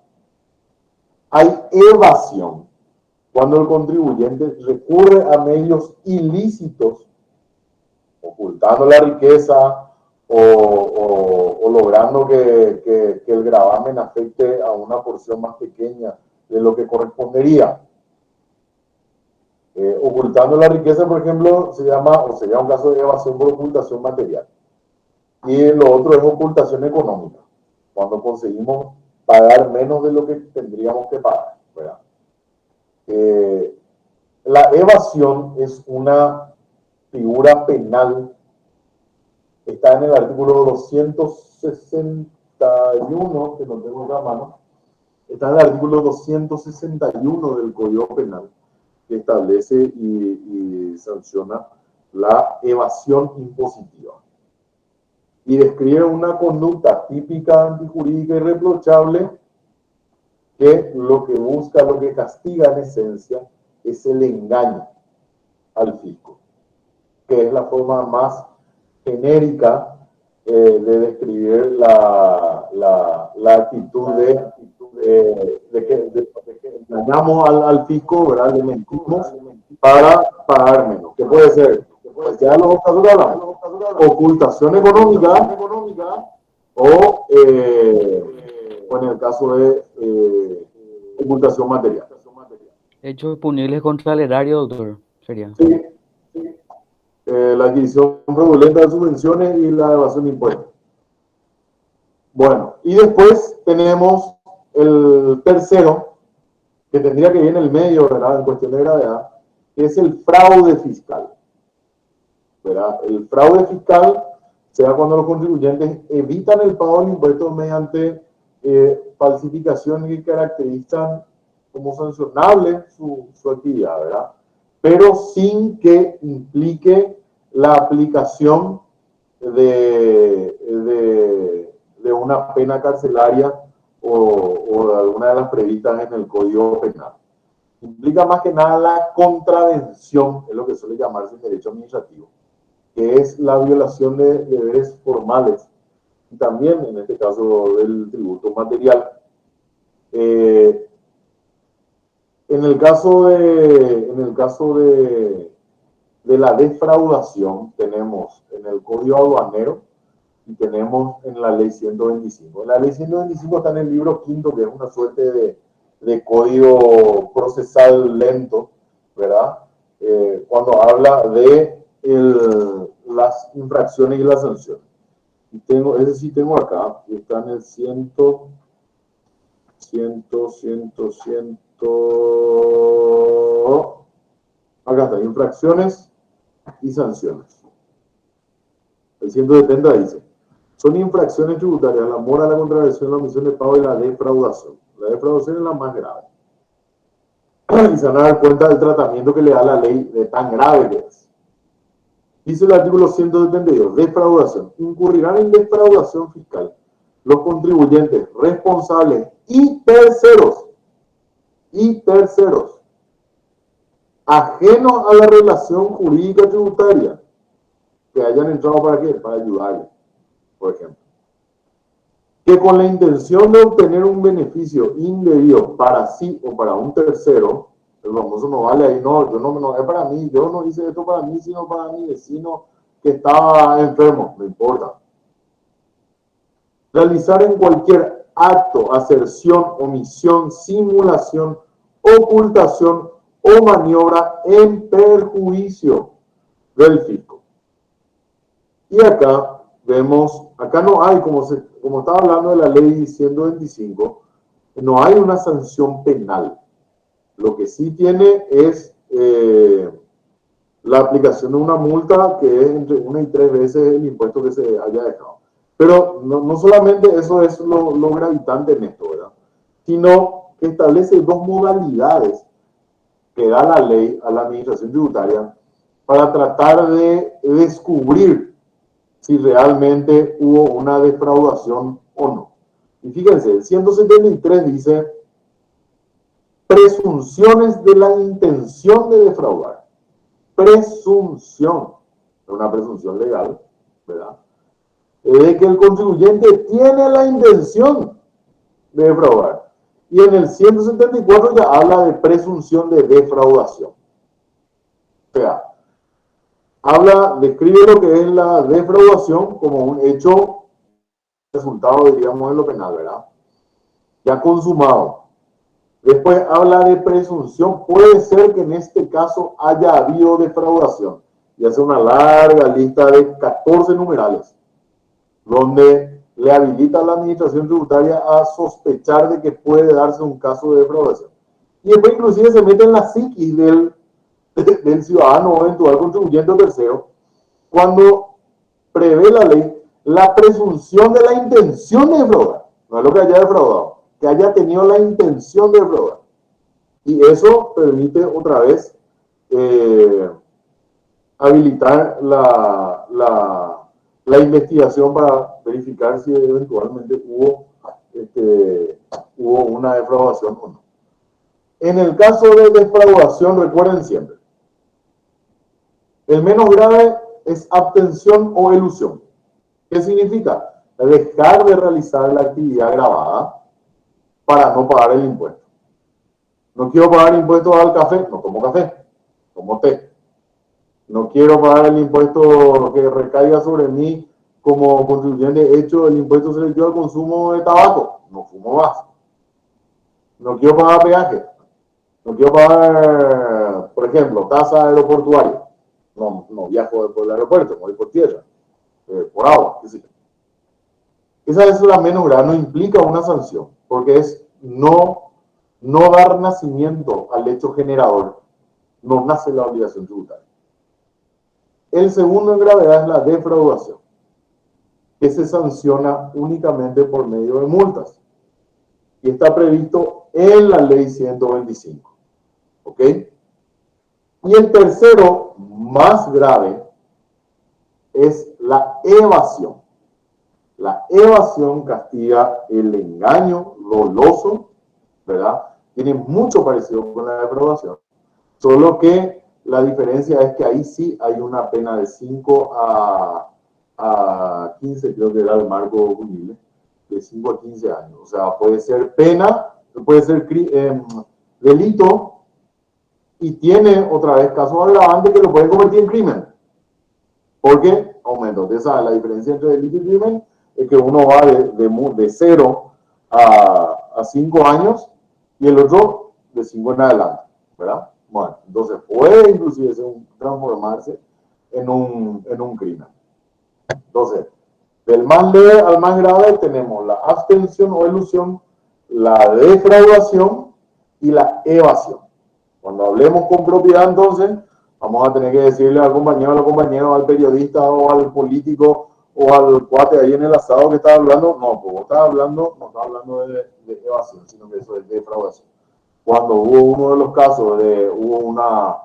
Hay evasión cuando el contribuyente recurre a medios ilícitos, ocultando la riqueza o logrando que el gravamen afecte a una porción más pequeña de lo que correspondería. Ocultando la riqueza, por ejemplo, sería un caso de evasión por ocultación material. Y lo otro es ocultación económica, cuando conseguimos pagar menos de lo que tendríamos que pagar, ¿verdad? La evasión es una figura penal, está en el artículo 261, que no tengo en la mano, está en el artículo 261 del Código Penal, que establece y sanciona la evasión impositiva. Y describe una conducta típica, antijurídica y reprochable que lo que busca, lo que castiga en esencia, es el engaño al fisco, que es la forma más genérica de describir la actitud de que engañamos al fisco, ¿verdad? Le mentimos para pagar menos. ¿Qué puede ser? Ya los casos hablamos. Ocultación económica o en el caso de ocultación material. Hechos punibles contra el erario, doctor, sería. Sí. La adquisición fraudulenta de subvenciones y la evasión de impuestos. Bueno, y después tenemos el tercero, que tendría que ir en el medio, ¿verdad?, en cuestión de gravedad, que es el fraude fiscal, ¿verdad? El fraude fiscal se da cuando los contribuyentes evitan el pago del impuesto mediante falsificaciones que caracterizan como sancionable su actividad, ¿verdad? Pero sin que implique la aplicación de una pena carcelaria o de alguna de las previstas en el Código Penal. Implica más que nada la contravención, es lo que suele llamarse el derecho administrativo, que es la violación de deberes formales y también, en este caso, del tributo material. En el caso de la defraudación, tenemos en el Código Aduanero y tenemos en la Ley 125. La Ley 125 está en el libro quinto, que es una suerte de código procesal lento, ¿verdad? Cuando habla de las infracciones y las sanciones. Y ese sí tengo acá, está en el 100, acá está, infracciones y sanciones. El 170 dice, son infracciones tributarias la mora, la contravención, la omisión de pago y la defraudación. La defraudación es la más grave. Y se van a dar cuenta del tratamiento que le da la ley de tan grave que es. Dice el artículo 172, defraudación. Incurrirán en defraudación fiscal los contribuyentes responsables y terceros, ajenos a la relación jurídica tributaria, que hayan entrado ¿para qué? Para ayudarle, por ejemplo. Que con la intención de obtener un beneficio indebido para sí o para un tercero, el famoso no vale ahí, no es para mí, yo no hice esto para mí, sino para mi vecino que estaba enfermo, no importa. Realizar en cualquier acto, aserción, omisión, simulación, ocultación o maniobra en perjuicio del fisco. Y acá vemos, acá no hay, como estaba hablando de la ley 125, no hay una sanción penal. Lo que sí tiene es la aplicación de una multa que es entre 1 y 3 veces el impuesto que se haya dejado. Pero no solamente eso es lo gravitante en esto, ¿verdad? Sino que establece dos modalidades que da la ley a la administración tributaria para tratar de descubrir si realmente hubo una defraudación o no. Y fíjense, el 173 dice presunciones de la intención de defraudar. presunción, una presunción legal, ¿verdad? De que el contribuyente tiene la intención de defraudar. Y en el 174 ya habla de presunción de defraudación. O sea, describe lo que es la defraudación como un hecho, resultado, diríamos, en lo penal, ¿verdad? Ya consumado. Después habla de presunción. Puede ser que en este caso haya habido defraudación. Y hace una larga lista de 14 numerales, donde le habilita a la administración tributaria a sospechar de que puede darse un caso de defraudación. Y después inclusive se mete en la psiquis del ciudadano o eventual contribuyente o tercero, cuando prevé la ley la presunción de la intención de defraudar. No es lo que haya defraudado, que haya tenido la intención de defraudar. Y eso permite otra vez habilitar la investigación para verificar si eventualmente hubo una defraudación o no. En el caso de defraudación, recuerden siempre, el menos grave es abstención o elusión. ¿Qué significa? Dejar de realizar la actividad grabada para no pagar el impuesto. No quiero pagar impuestos al café, no tomo café, tomo té. No quiero pagar el impuesto que recaiga sobre mí como contribuyente hecho el impuesto selectivo al consumo de tabaco, no fumo más. No quiero pagar peaje. No quiero pagar, por ejemplo, tasa aeroportuaria. No viajo por el aeropuerto, voy por tierra, por agua, qué sé yo. Esa es la menos grave, no implica una sanción, porque es no dar nacimiento al hecho generador, no nace la obligación tributaria. El segundo en gravedad es la defraudación, que se sanciona únicamente por medio de multas, y está previsto en la ley 125. ¿Ok? Y el tercero, más grave, es la evasión. La evasión castiga el engaño doloso, ¿verdad? Tiene mucho parecido con la defraudación, solo que la diferencia es que ahí sí hay una pena de 5 a 15, creo que era el marco punible, de 5 a 15 años. O sea, puede ser pena, puede ser delito, y tiene otra vez caso agravante que lo puede convertir en crimen. Porque aumenta. Ustedes saben, la diferencia entre delito y crimen es que uno va de 0 a 5 años y el otro de 5 en adelante, ¿verdad? Bueno, entonces puede inclusive transformarse en un crimen. Entonces, del más leve al más grave tenemos la abstención o elusión, la defraudación y la evasión. Cuando hablemos con propiedad, entonces, vamos a tener que decirle al compañero, a la compañera, al periodista o al político o al cuate ahí en el asado que está hablando. No, pues vos estás hablando, no estás hablando de evasión, sino que eso es defraudación. Cuando hubo uno de los casos hubo una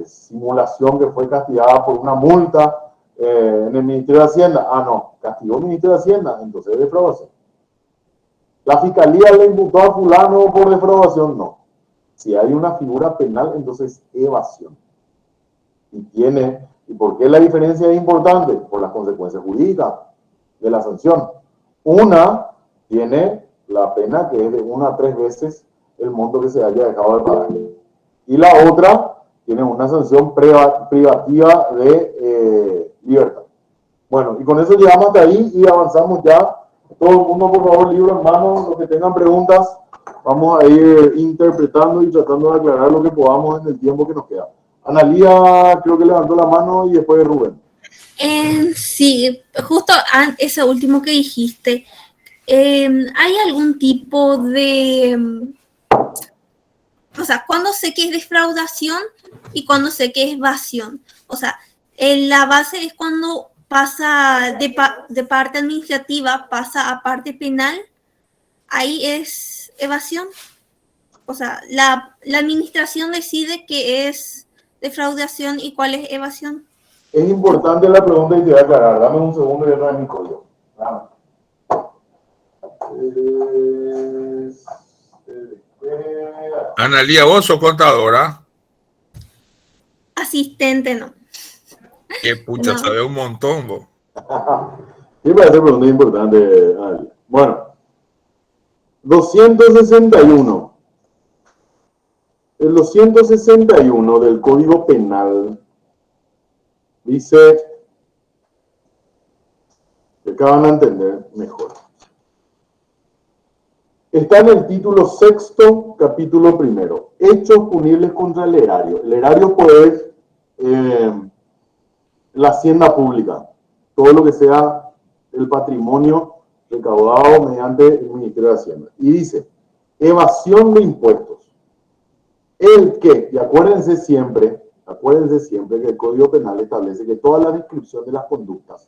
simulación que fue castigada por una multa en el Ministerio de Hacienda. No, castigó el Ministerio de Hacienda, entonces es defraudación. La fiscalía le imputó a fulano por defraudación, no. Si hay una figura penal, entonces evasión. ¿Y por qué la diferencia es importante? Por las consecuencias jurídicas de la sanción. Una tiene la pena que es de 1 a 3 veces el monto que se haya dejado de pagar. Y la otra tiene una sanción privativa de libertad. Bueno, y con eso llegamos hasta ahí y avanzamos ya. Todo el mundo, por favor, libro en mano. Los que tengan preguntas, vamos a ir interpretando y tratando de aclarar lo que podamos en el tiempo que nos queda. Analía, creo que levantó la mano y después Rubén. Sí, justo eso último que dijiste. ¿Hay algún tipo de... O sea, ¿cuándo sé que es defraudación y cuándo sé que es evasión? O sea, la base es cuando pasa de parte administrativa, pasa a parte penal, ahí es evasión. O sea, la administración decide qué es defraudación y cuál es evasión. Es importante la pregunta y te voy a aclarar. Dame un segundo y no es mi código. Analía, vos sos contadora. asistente no. Que pucha, No. sabe un montón, vos. Me parece pregunta importante. Bueno, 261. El 261 del Código Penal dice, que acá van a entender mejor. Está en el título sexto, capítulo primero. Hechos punibles contra el erario. El erario puede la hacienda pública. Todo lo que sea el patrimonio recaudado mediante el Ministerio de Hacienda. Y dice, evasión de impuestos. El que, y acuérdense siempre que el Código Penal establece que toda la descripción de las conductas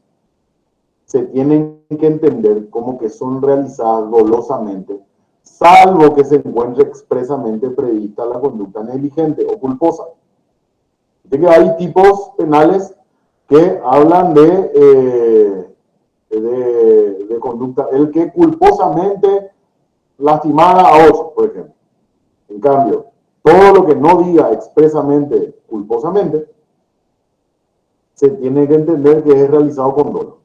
se tienen que entender como que son realizadas dolosamente, salvo que se encuentre expresamente prevista la conducta negligente o culposa. De que hay tipos penales que hablan de conducta, el que culposamente lastimara a otro, por ejemplo. En cambio, todo lo que no diga expresamente culposamente, se tiene que entender que es realizado con dolo.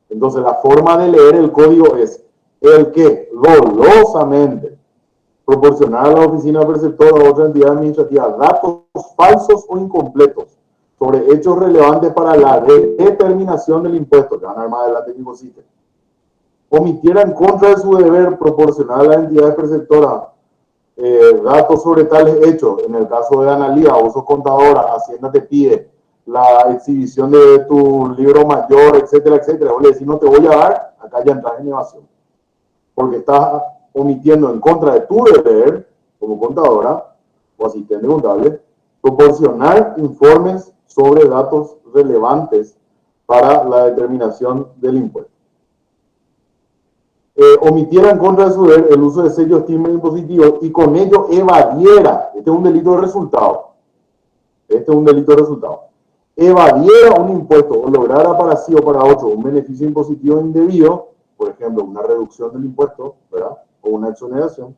Entonces, la forma de leer el código es el que dolosamente proporcionar a la oficina perceptora o a otra entidad administrativa datos falsos o incompletos sobre hechos relevantes para la determinación del impuesto, que van a ver más adelante que consiste, omitiera en contra de su deber proporcionar a las entidades perceptoras datos sobre tales hechos. En el caso de Analía, o sos contadora, Hacienda te pide la exhibición de tu libro mayor, etcétera, etcétera. Vos le decís, no te voy a dar, acá ya entras en evasión. Porque estás omitiendo en contra de tu deber, como contadora o asistente contable, proporcionar informes sobre datos relevantes para la determinación del impuesto. Omitiera en contra de su deber el uso de sellos, timbres impositivos y con ello evadiera, este es un delito de resultado, evadiera un impuesto o lograra para sí o para otro un beneficio impositivo indebido, por ejemplo, una reducción del impuesto, ¿verdad? O una exoneración,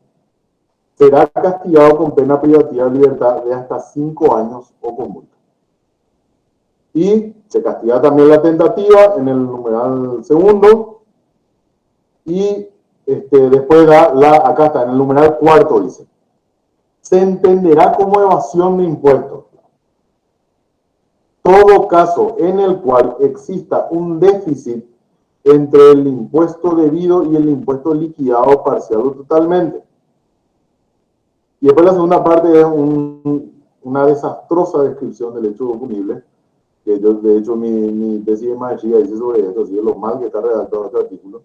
será castigado con pena privativa de libertad de hasta 5 años o con multa. Y se castiga también la tentativa en el numeral segundo. Y después acá está, en el numeral cuarto dice, se entenderá como evasión de impuestos todo caso en el cual exista un déficit entre el impuesto debido y el impuesto liquidado parcial o totalmente. Y después la segunda parte es una desastrosa descripción del hecho punible, que yo, de hecho, mi tesis de maestría dice sobre esto, así de lo mal que está redactado este artículo.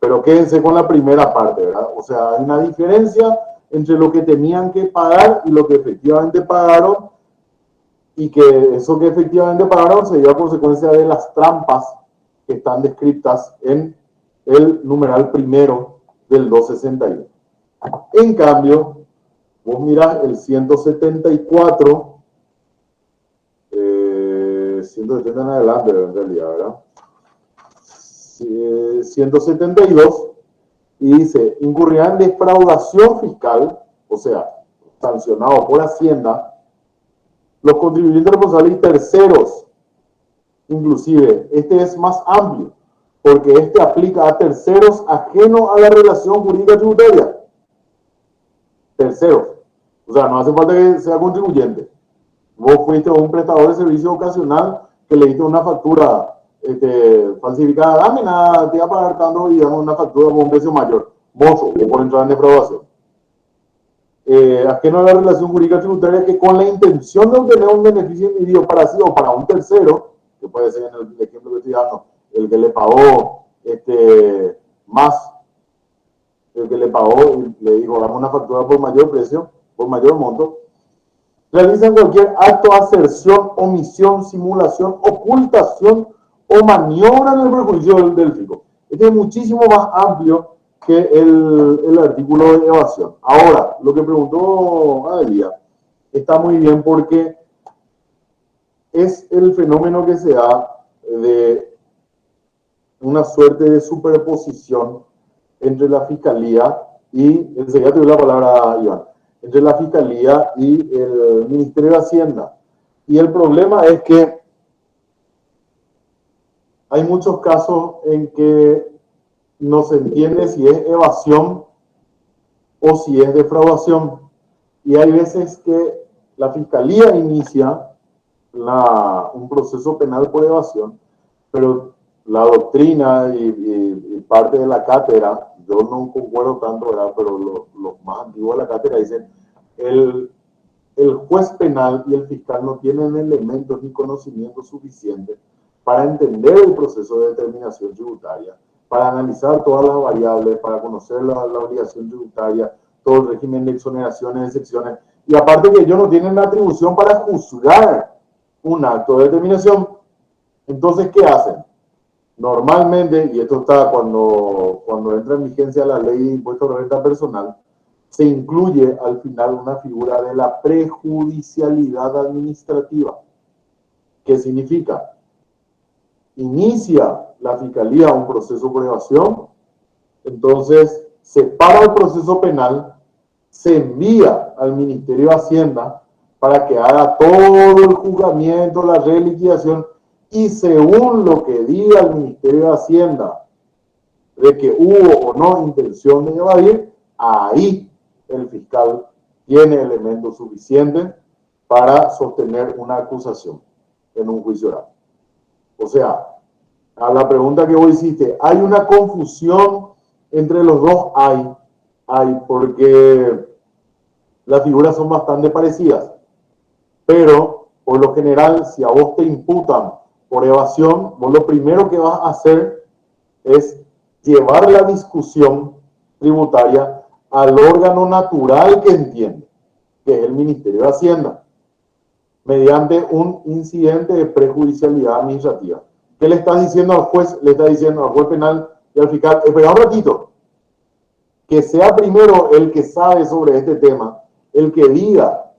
Pero quédense con la primera parte, ¿verdad? O sea, hay una diferencia entre lo que tenían que pagar y lo que efectivamente pagaron, y que eso que efectivamente pagaron se dio a consecuencia de las trampas que están descritas en el numeral primero del 261. En cambio, vos mirás el 174, 170 en adelante en realidad, ¿verdad? 172, y dice, incurrirá en defraudación fiscal, o sea, sancionado por Hacienda, los contribuyentes responsables y terceros. Inclusive, este es más amplio, porque este aplica a terceros ajenos a la relación jurídica tributaria. Terceros. O sea, no hace falta que sea contribuyente. Vos fuiste un prestador de servicio ocasional que le diste una factura falsificada, dame nada, te voy a pagar tanto y damos una factura con un precio mayor. Mozo, o por entrar en defraudación. Ajeno a la relación jurídica tributaria, que con la intención de obtener un beneficio indebido para sí o para un tercero, que puede ser en el ejemplo que estoy dando, el que le pagó más, el que le pagó y le dijo, dame una factura por mayor precio, por mayor monto, realizan cualquier acto, aserción, omisión, simulación, ocultación o maniobra en el perjuicio del fisco. Este es muchísimo más amplio que el artículo de evasión. Ahora, lo que preguntó Adelia está muy bien, porque es el fenómeno que se da de una suerte de superposición entre la fiscalía y, enseguida te doy la palabra, Iván, entre la Fiscalía y el Ministerio de Hacienda. Y el problema es que hay muchos casos en que no se entiende si es evasión o si es defraudación. Y hay veces que la Fiscalía inicia un proceso penal por evasión, pero la doctrina y parte de la cátedra, yo no concuerdo tanto, ¿verdad? Pero los más antiguos de la cátedra dicen, el juez penal y el fiscal no tienen elementos ni conocimiento suficiente para entender el proceso de determinación tributaria, para analizar todas las variables, para conocer la obligación tributaria, todo el régimen de exoneraciones, excepciones, y aparte que ellos no tienen la atribución para juzgar un acto de determinación. Entonces, ¿qué hacen? Normalmente, y esto está cuando entra en vigencia la ley de impuestos de renta personal, se incluye al final una figura de la prejudicialidad administrativa. ¿Qué significa? Inicia la Fiscalía un proceso por evasión, entonces se para el proceso penal, se envía al Ministerio de Hacienda para que haga todo el juzgamiento, la reliquidación, y según lo que diga el Ministerio de Hacienda de que hubo o no intención de evadir, ahí el fiscal tiene elementos suficientes para sostener una acusación en un juicio oral. O sea, a la pregunta que vos hiciste, ¿hay una confusión entre los dos? Hay, porque las figuras son bastante parecidas. Pero, por lo general, si a vos te imputan por evasión, vos lo primero que vas a hacer es llevar la discusión tributaria al órgano natural que entiende, que es el Ministerio de Hacienda, mediante un incidente de prejudicialidad administrativa. ¿Qué le estás diciendo al juez? Le estás diciendo al juez penal y al fiscal, espera un ratito, que sea primero el que sabe sobre este tema, el que diga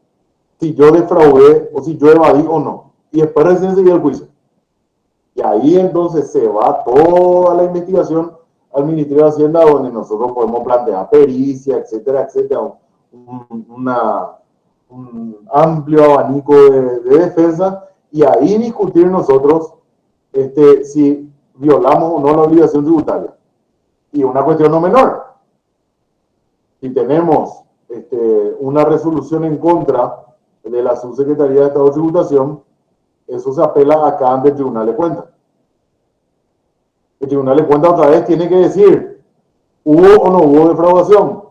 si yo defraudé o si yo evadí o no, y después recién seguir el juicio. Y ahí entonces se va toda la investigación al Ministerio de Hacienda, donde nosotros podemos plantear pericia, etcétera, etcétera, un amplio abanico de defensa, y ahí discutir nosotros si violamos o no la obligación tributaria. Y una cuestión no menor, si tenemos una resolución en contra de la Subsecretaría de Estado de Tributación, eso se apela acá ante el Tribunal de Cuentas. El Tribunal de Cuentas otra vez tiene que decir, ¿hubo o no hubo defraudación?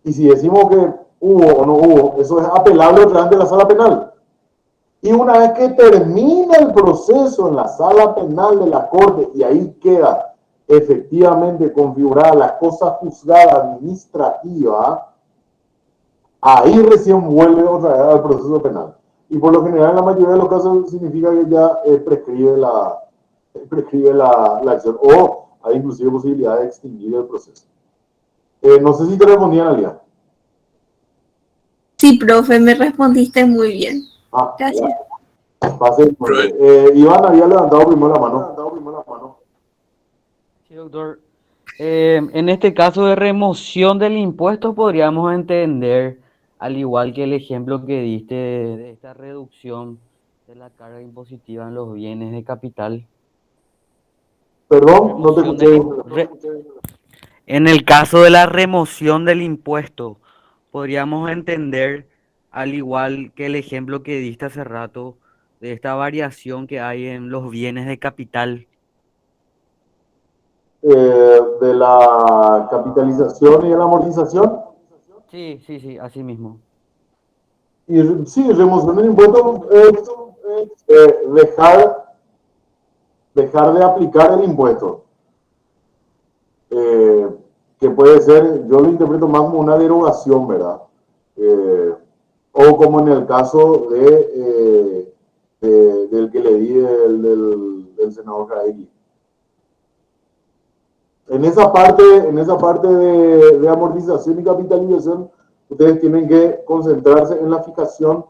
Y si decimos que hubo o no hubo, eso es apelable otra vez ante la sala penal. Y una vez que termina el proceso en la sala penal de la Corte, y ahí queda efectivamente configurada la cosa juzgada administrativa, ahí recién vuelve otra vez al proceso penal. Y por lo general, en la mayoría de los casos, significa que ya prescribe la acción, o hay inclusive posibilidad de extinguir el proceso. No sé si te respondí, Analia. Sí, profe, me respondiste muy bien. Gracias. Iván había levantado primero la mano. Sí, doctor. En este caso de remoción del impuesto podríamos entender, al igual que el ejemplo que diste de esta reducción de la carga impositiva en los bienes de capital. Perdón, no te escuché. En el caso de la remoción del impuesto, podríamos entender, al igual que el ejemplo que diste hace rato, de esta variación que hay en los bienes de capital. De la capitalización y de la amortización. Sí, así mismo. Y sí, remoción del impuesto es dejar de aplicar el impuesto. Que puede ser, yo lo interpreto más como una derogación, ¿verdad? O como en el caso del que le di del senador Jaegui. En esa parte de amortización y capitalización, ustedes tienen que concentrarse en la fijación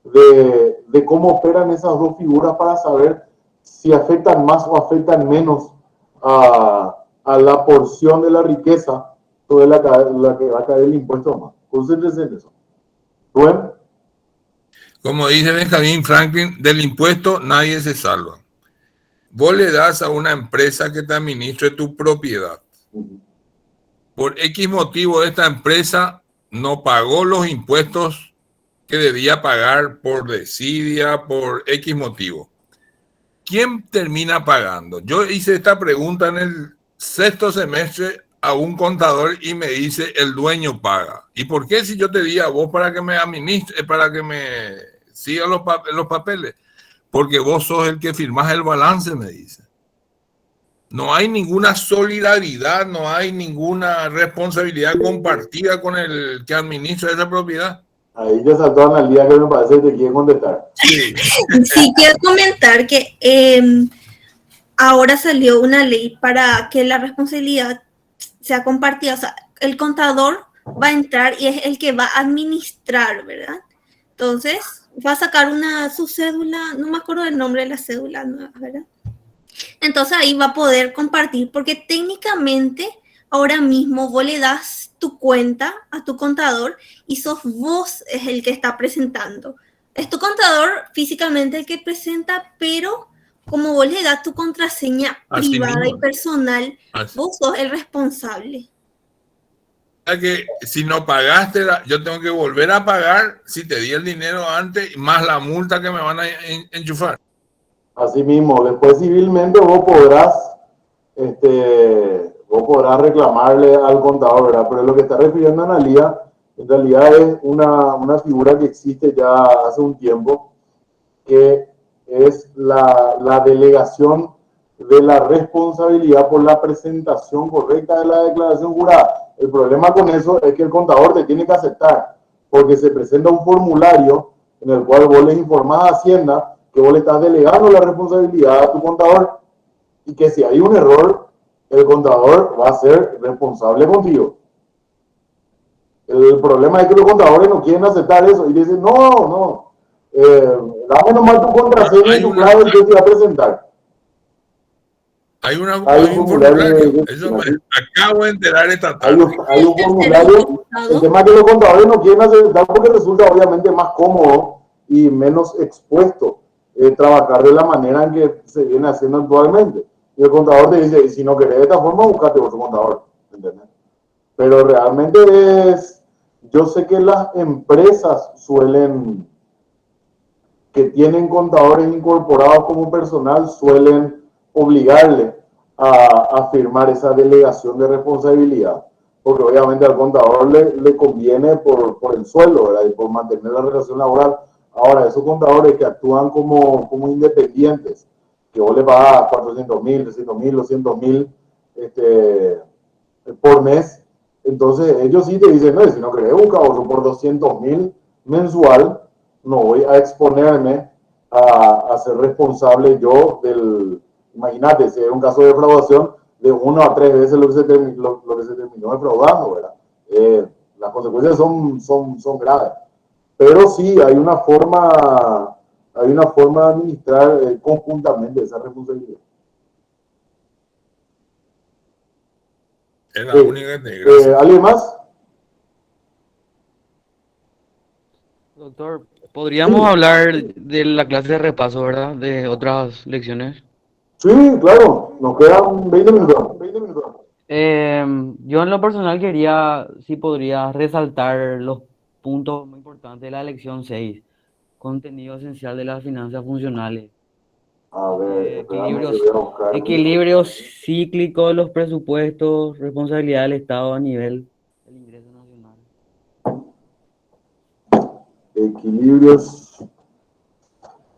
de cómo operan esas dos figuras para saber si afectan más o afectan menos a la porción de la riqueza sobre la que va a caer el impuesto más. Concéntrese en eso. Rubén. Como dice Benjamin Franklin, del impuesto nadie se salva. Vos le das a una empresa que te administre tu propiedad. Por X motivo esta empresa no pagó los impuestos que debía pagar por desidia, por X motivo. ¿Quién termina pagando? Yo hice esta pregunta en el 6º semestre a un contador y me dice el dueño paga. ¿Y por qué si yo te di a vos para que me administre, para que me siga los papeles? Porque vos sos el que firmás el balance, me dice. No hay ninguna solidaridad, no hay ninguna responsabilidad compartida con el que administra esa propiedad. Ahí ya saltó Analía que me parece que te quiere contestar. Sí. Sí, quiero comentar que ahora salió una ley para que la responsabilidad sea compartida. O sea, el contador va a entrar y es el que va a administrar, ¿verdad? Entonces, va a sacar su cédula, no me acuerdo del nombre de la cédula, ¿verdad? Entonces ahí va a poder compartir, porque técnicamente ahora mismo vos le das tu cuenta a tu contador y sos vos es el que está presentando. Es tu contador físicamente el que presenta, pero como vos le das tu contraseña Así privada mismo. y personal, Así. vos sos el responsable. Que si no pagaste, yo tengo que volver a pagar si te di el dinero antes, más la multa que me van a enchufar. Así mismo, después civilmente vos podrás reclamarle al contador, ¿verdad? Pero lo que está refiriendo Analía, en realidad es una figura que existe ya hace un tiempo, que es la delegación de la responsabilidad por la presentación correcta de la declaración jurada. El problema con eso es que el contador te tiene que aceptar, porque se presenta un formulario en el cual vos le informás a Hacienda que vos le estás delegando la responsabilidad a tu contador y que si hay un error, el contador va a ser responsable contigo. El problema es que los contadores no quieren aceptar eso y dicen, no, dame nomás tu contraseña y tu clave y yo te voy a presentar. Hay un formulario. Eso me acabo de enterar esta tarde. Hay un formulario. El tema es que los contadores no quieren aceptar porque resulta obviamente más cómodo y menos expuesto trabajar de la manera en que se viene haciendo actualmente. Y el contador te dice, si no querés de esta forma, buscate otro contador. ¿Entendés? Pero realmente yo sé que las empresas que tienen contadores incorporados como personal, suelen obligarle a firmar esa delegación de responsabilidad, porque obviamente al contador le conviene por el sueldo, ¿verdad? Y por mantener la relación laboral. Ahora, esos contadores que actúan como independientes, que vos le pagas 400.000, 300.000, 200.000 por mes, entonces ellos sí te dicen, no, si no querés buscar otro por 200.000 mensual, no voy a exponerme a ser responsable yo imagínate, si es un caso de defraudación, de 1 a 3 veces lo que se terminó defraudando, ¿verdad? Las consecuencias son graves. Pero sí, hay una forma de administrar conjuntamente esa responsabilidad. Es la única que ¿Alguien más? Doctor, podríamos hablar de la clase de repaso, ¿verdad? De otras lecciones. Sí, claro, nos quedan 20 minutos. Yo en lo personal quería, si podría resaltar los puntos muy importantes de la lección 6, contenido esencial de las finanzas funcionales. A ver, espérame que voy a buscar. Equilibrio cíclico de los presupuestos, responsabilidad del Estado a nivel del ingreso nacional. Equilibrios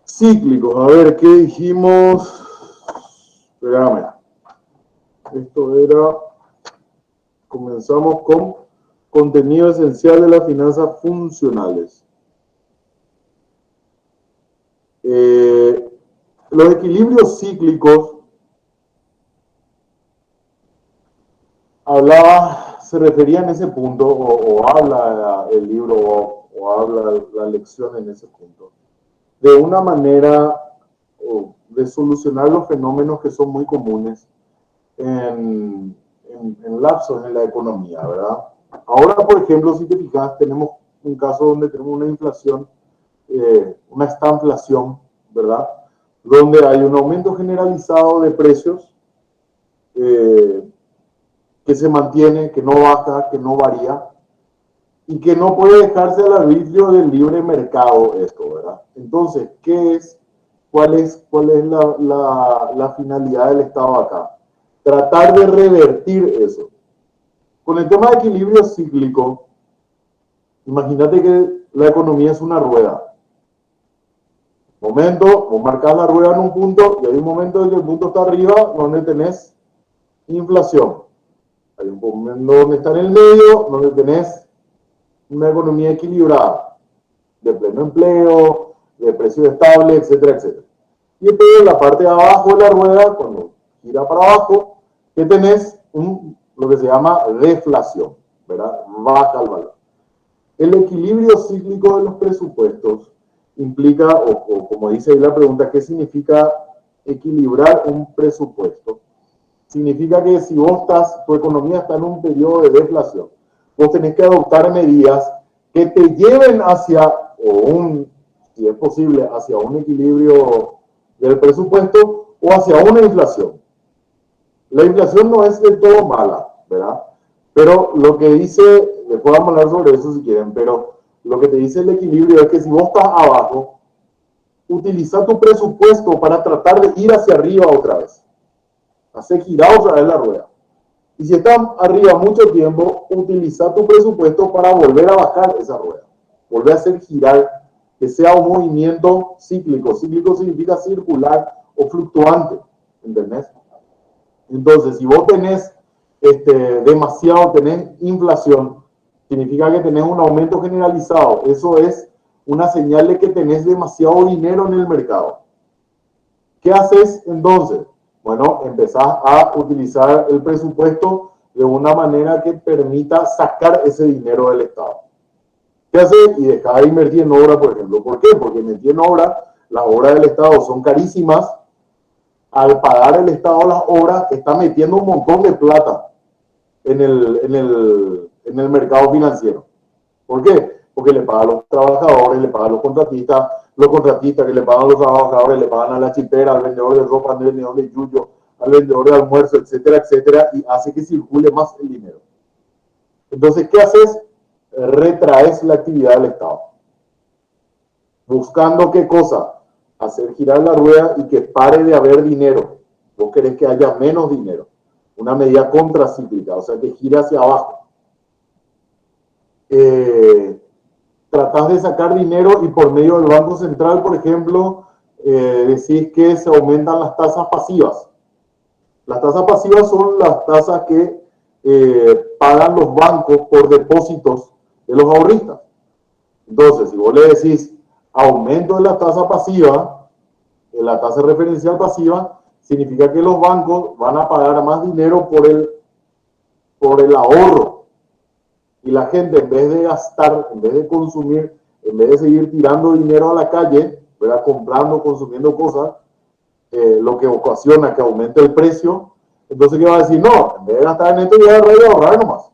cíclicos. A ver, ¿qué dijimos? Espérame. Esto era... Comenzamos con contenido esencial de las finanzas funcionales. Los equilibrios cíclicos se refería en ese punto, o habla el libro, o habla la lección en ese punto, de una manera de solucionar los fenómenos que son muy comunes en lapsos en la economía, ¿verdad? Ahora, por ejemplo, si te fijas, tenemos un caso donde tenemos una inflación, una estanflación, ¿verdad? Donde hay un aumento generalizado de precios eh, que se mantiene, que no baja, que no varía y que no puede dejarse al arbitrio del libre mercado esto, ¿verdad? Entonces, ¿qué es? ¿Cuál es la finalidad del Estado acá? Tratar de revertir eso. Con el tema de equilibrio cíclico, imagínate que la economía es una rueda. Momento, vos marcas la rueda en un punto y hay un momento en que el punto está arriba donde tenés inflación. Hay un momento donde está en el medio donde tenés una economía equilibrada, de pleno empleo, de precios estables, etcétera, etcétera. Y después en la parte de abajo de la rueda, cuando gira para abajo, que tenés lo que se llama deflación, ¿verdad? Baja el valor. El equilibrio cíclico de los presupuestos implica, o como dice ahí la pregunta, ¿qué significa equilibrar un presupuesto? Significa que si vos estás, tu economía está en un periodo de deflación, vos tenés que adoptar medidas que te lleven hacia, si es posible, hacia un equilibrio del presupuesto o hacia una inflación. La inflación no es del todo mala, ¿verdad? Pero lo que dice, después vamos a hablar sobre eso si quieren, pero lo que te dice el equilibrio es que si vos estás abajo, utiliza tu presupuesto para tratar de ir hacia arriba otra vez. Hacer girar otra vez la rueda. Y si estás arriba mucho tiempo, utiliza tu presupuesto para volver a bajar esa rueda. Volver a hacer girar, que sea un movimiento cíclico. Cíclico significa circular o fluctuante. ¿Entendés? Entonces, si vos tenés tenés inflación, significa que tenés un aumento generalizado. Eso es una señal de que tenés demasiado dinero en el mercado. ¿Qué haces entonces? Bueno, empezás a utilizar el presupuesto de una manera que permita sacar ese dinero del Estado. ¿Qué haces? Y dejar de invertir en obra, por ejemplo. ¿Por qué? Porque invertir en obra, las obras del Estado son carísimas. Al pagar el Estado las obras, está metiendo un montón de plata en el mercado financiero. ¿Por qué? Porque le pagan a los trabajadores, le pagan a los contratistas que le pagan a los trabajadores, le pagan a la chipera, al vendedor de ropa, al vendedor de yuyo, al vendedor de almuerzo, etcétera, etcétera, y hace que circule más el dinero. Entonces, ¿qué haces? Retraes la actividad del Estado. ¿Buscando qué cosa? Hacer girar la rueda y que pare de haber dinero. Vos querés que haya menos dinero. Una medida contracíclica, o sea, que gire hacia abajo. Tratás de sacar dinero y por medio del Banco Central, por ejemplo, decís que se aumentan las tasas pasivas. Las tasas pasivas son las tasas que pagan los bancos por depósitos de los ahorristas. Entonces, si vos le decís aumento de la tasa pasiva, de la tasa referencial pasiva, significa que los bancos van a pagar más dinero por el ahorro. Y la gente, en vez de gastar, en vez de consumir, en vez de seguir tirando dinero a la calle, ¿verdad? Comprando, consumiendo cosas, lo que ocasiona que aumente el precio, entonces ¿qué va a decir? No, en vez de gastar en esto, voy a ahorrar nomás.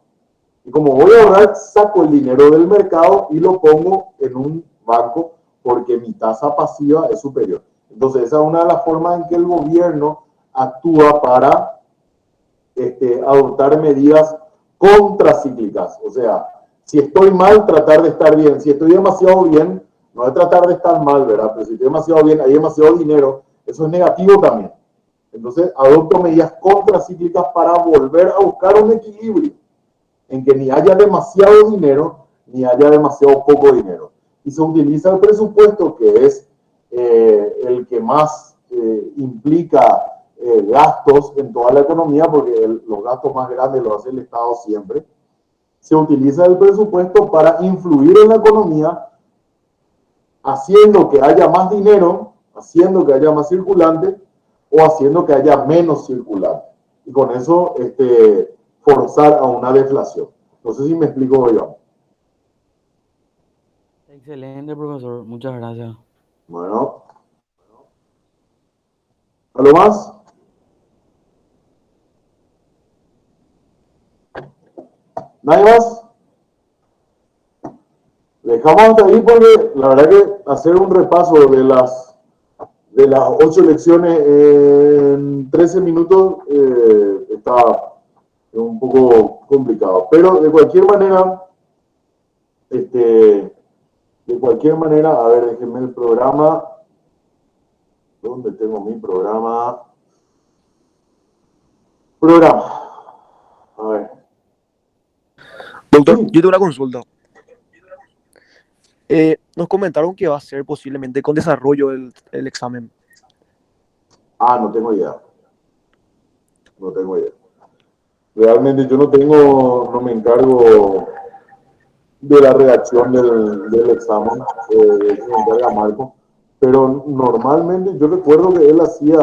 Y como voy a ahorrar, saco el dinero del mercado y lo pongo en un banco porque mi tasa pasiva es superior. Entonces, esa es una de las formas en que el gobierno actúa para adoptar medidas contracíclicas. O sea, si estoy mal, tratar de estar bien. Si estoy demasiado bien, no es tratar de estar mal, ¿verdad? Pero si estoy demasiado bien, hay demasiado dinero, eso es negativo también. Entonces, adopto medidas contracíclicas para volver a buscar un equilibrio en que ni haya demasiado dinero, ni haya demasiado poco dinero. Y se utiliza el presupuesto, que es el que más implica gastos en toda la economía, porque los gastos más grandes los hace el Estado siempre. Se utiliza el presupuesto para influir en la economía, haciendo que haya más dinero, haciendo que haya más circulante, o haciendo que haya menos circulante. Y con eso forzar a una deflación. No sé si me explico yo. Excelente, profesor. Muchas gracias. Bueno, ¿algo más? ¿Nadie más? dejamos hasta ahí porque la verdad que hacer un repaso de las 8 lecciones en 13 minutos está un poco complicado. Pero de cualquier manera, a ver, déjenme el programa. ¿Dónde tengo mi programa? A ver. Doctor, Sí. yo tengo una consulta. Nos comentaron que va a ser posiblemente con desarrollo el examen. No tengo idea. No tengo idea. Realmente yo no me encargo de la redacción del examen, se encarga Marco, pero normalmente yo recuerdo que él hacía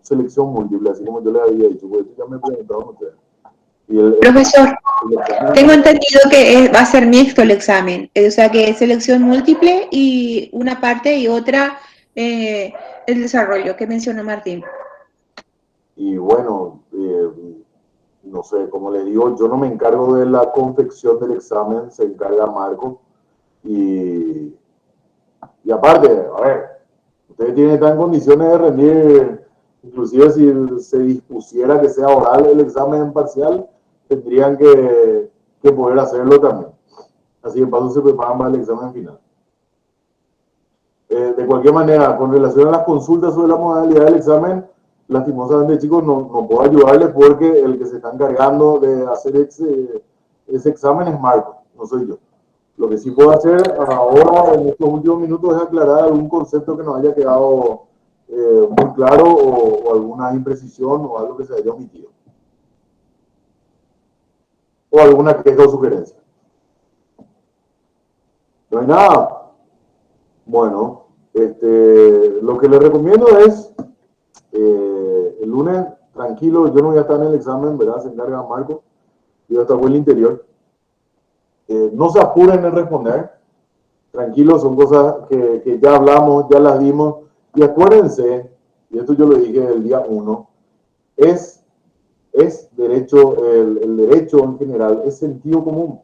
selección múltiple, así como yo le había dicho, porque ya me preguntaban ustedes. Profesor, tengo entendido que va a ser mixto el examen, o sea que es selección múltiple y una parte y otra el desarrollo que mencionó Martín. Y bueno, no sé, como le digo, yo no me encargo de la confección del examen, se encarga Marco. Y aparte, a ver, ustedes tienen que estar en condiciones de rendir, inclusive si se dispusiera que sea oral el examen parcial, tendrían que poder hacerlo también. Así que paso se preparan para el examen final. De cualquier manera, con relación a las consultas sobre la modalidad del examen, lastimosamente, chicos, no puedo ayudarles porque el que se está encargando de hacer ese examen es Marco, no soy yo. Lo que sí puedo hacer ahora, en estos últimos minutos, es aclarar algún concepto que nos haya quedado muy claro o alguna imprecisión o algo que se haya omitido. O alguna queja o sugerencia. No hay nada. Bueno, lo que les recomiendo es el lunes, tranquilo, yo no voy a estar en el examen, ¿verdad? Se encarga Marco, yo voy a estar por el interior. No se apuren en responder, tranquilos, son cosas que ya hablamos, ya las dimos, y acuérdense, y esto yo lo dije el día 1, es derecho, el derecho en general, es sentido común,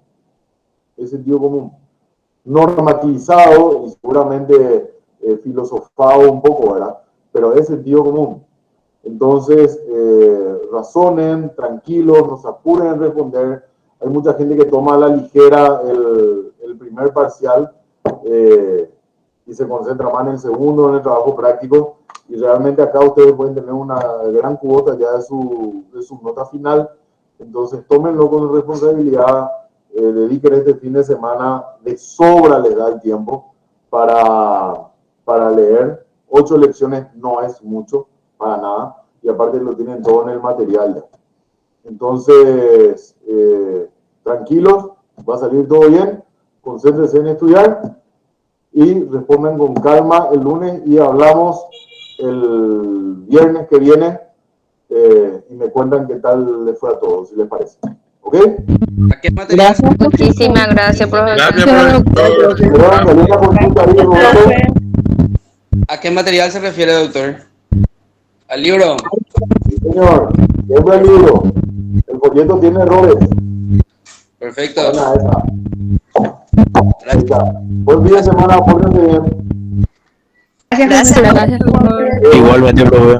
normativizado y seguramente filosofado un poco, ¿verdad? Pero es sentido común. Entonces, razonen, tranquilos, no se apuren en responder. Hay mucha gente que toma a la ligera el primer parcial y se concentra más en el segundo, en el trabajo práctico. Y realmente acá ustedes pueden tener una gran cuota ya de su nota final. Entonces, tómenlo con responsabilidad, dediquen este fin de semana, de sobra les da el tiempo para leer. 8 lecciones no es mucho, para nada, y aparte lo tienen todo en el material ya. Entonces, tranquilos, va a salir todo bien, concéntrense en estudiar y respondan con calma el lunes y hablamos el viernes que viene y me cuentan qué tal les fue a todos, si les parece. ¿Ok? ¿A qué material? Muchísimas gracias, profesor. Gracias, profesor. Perdón, salió una consulta ahí, Roberto. ¿A qué material se refiere, doctor? ¿Al libro? Sí, señor. Siempre el libro. El folleto tiene errores. Perfecto. Buena esa. Ahí está. Buen fin de semana, pórtense bien. Gracias, profesor. Gracias, profesor. Igualmente, profe.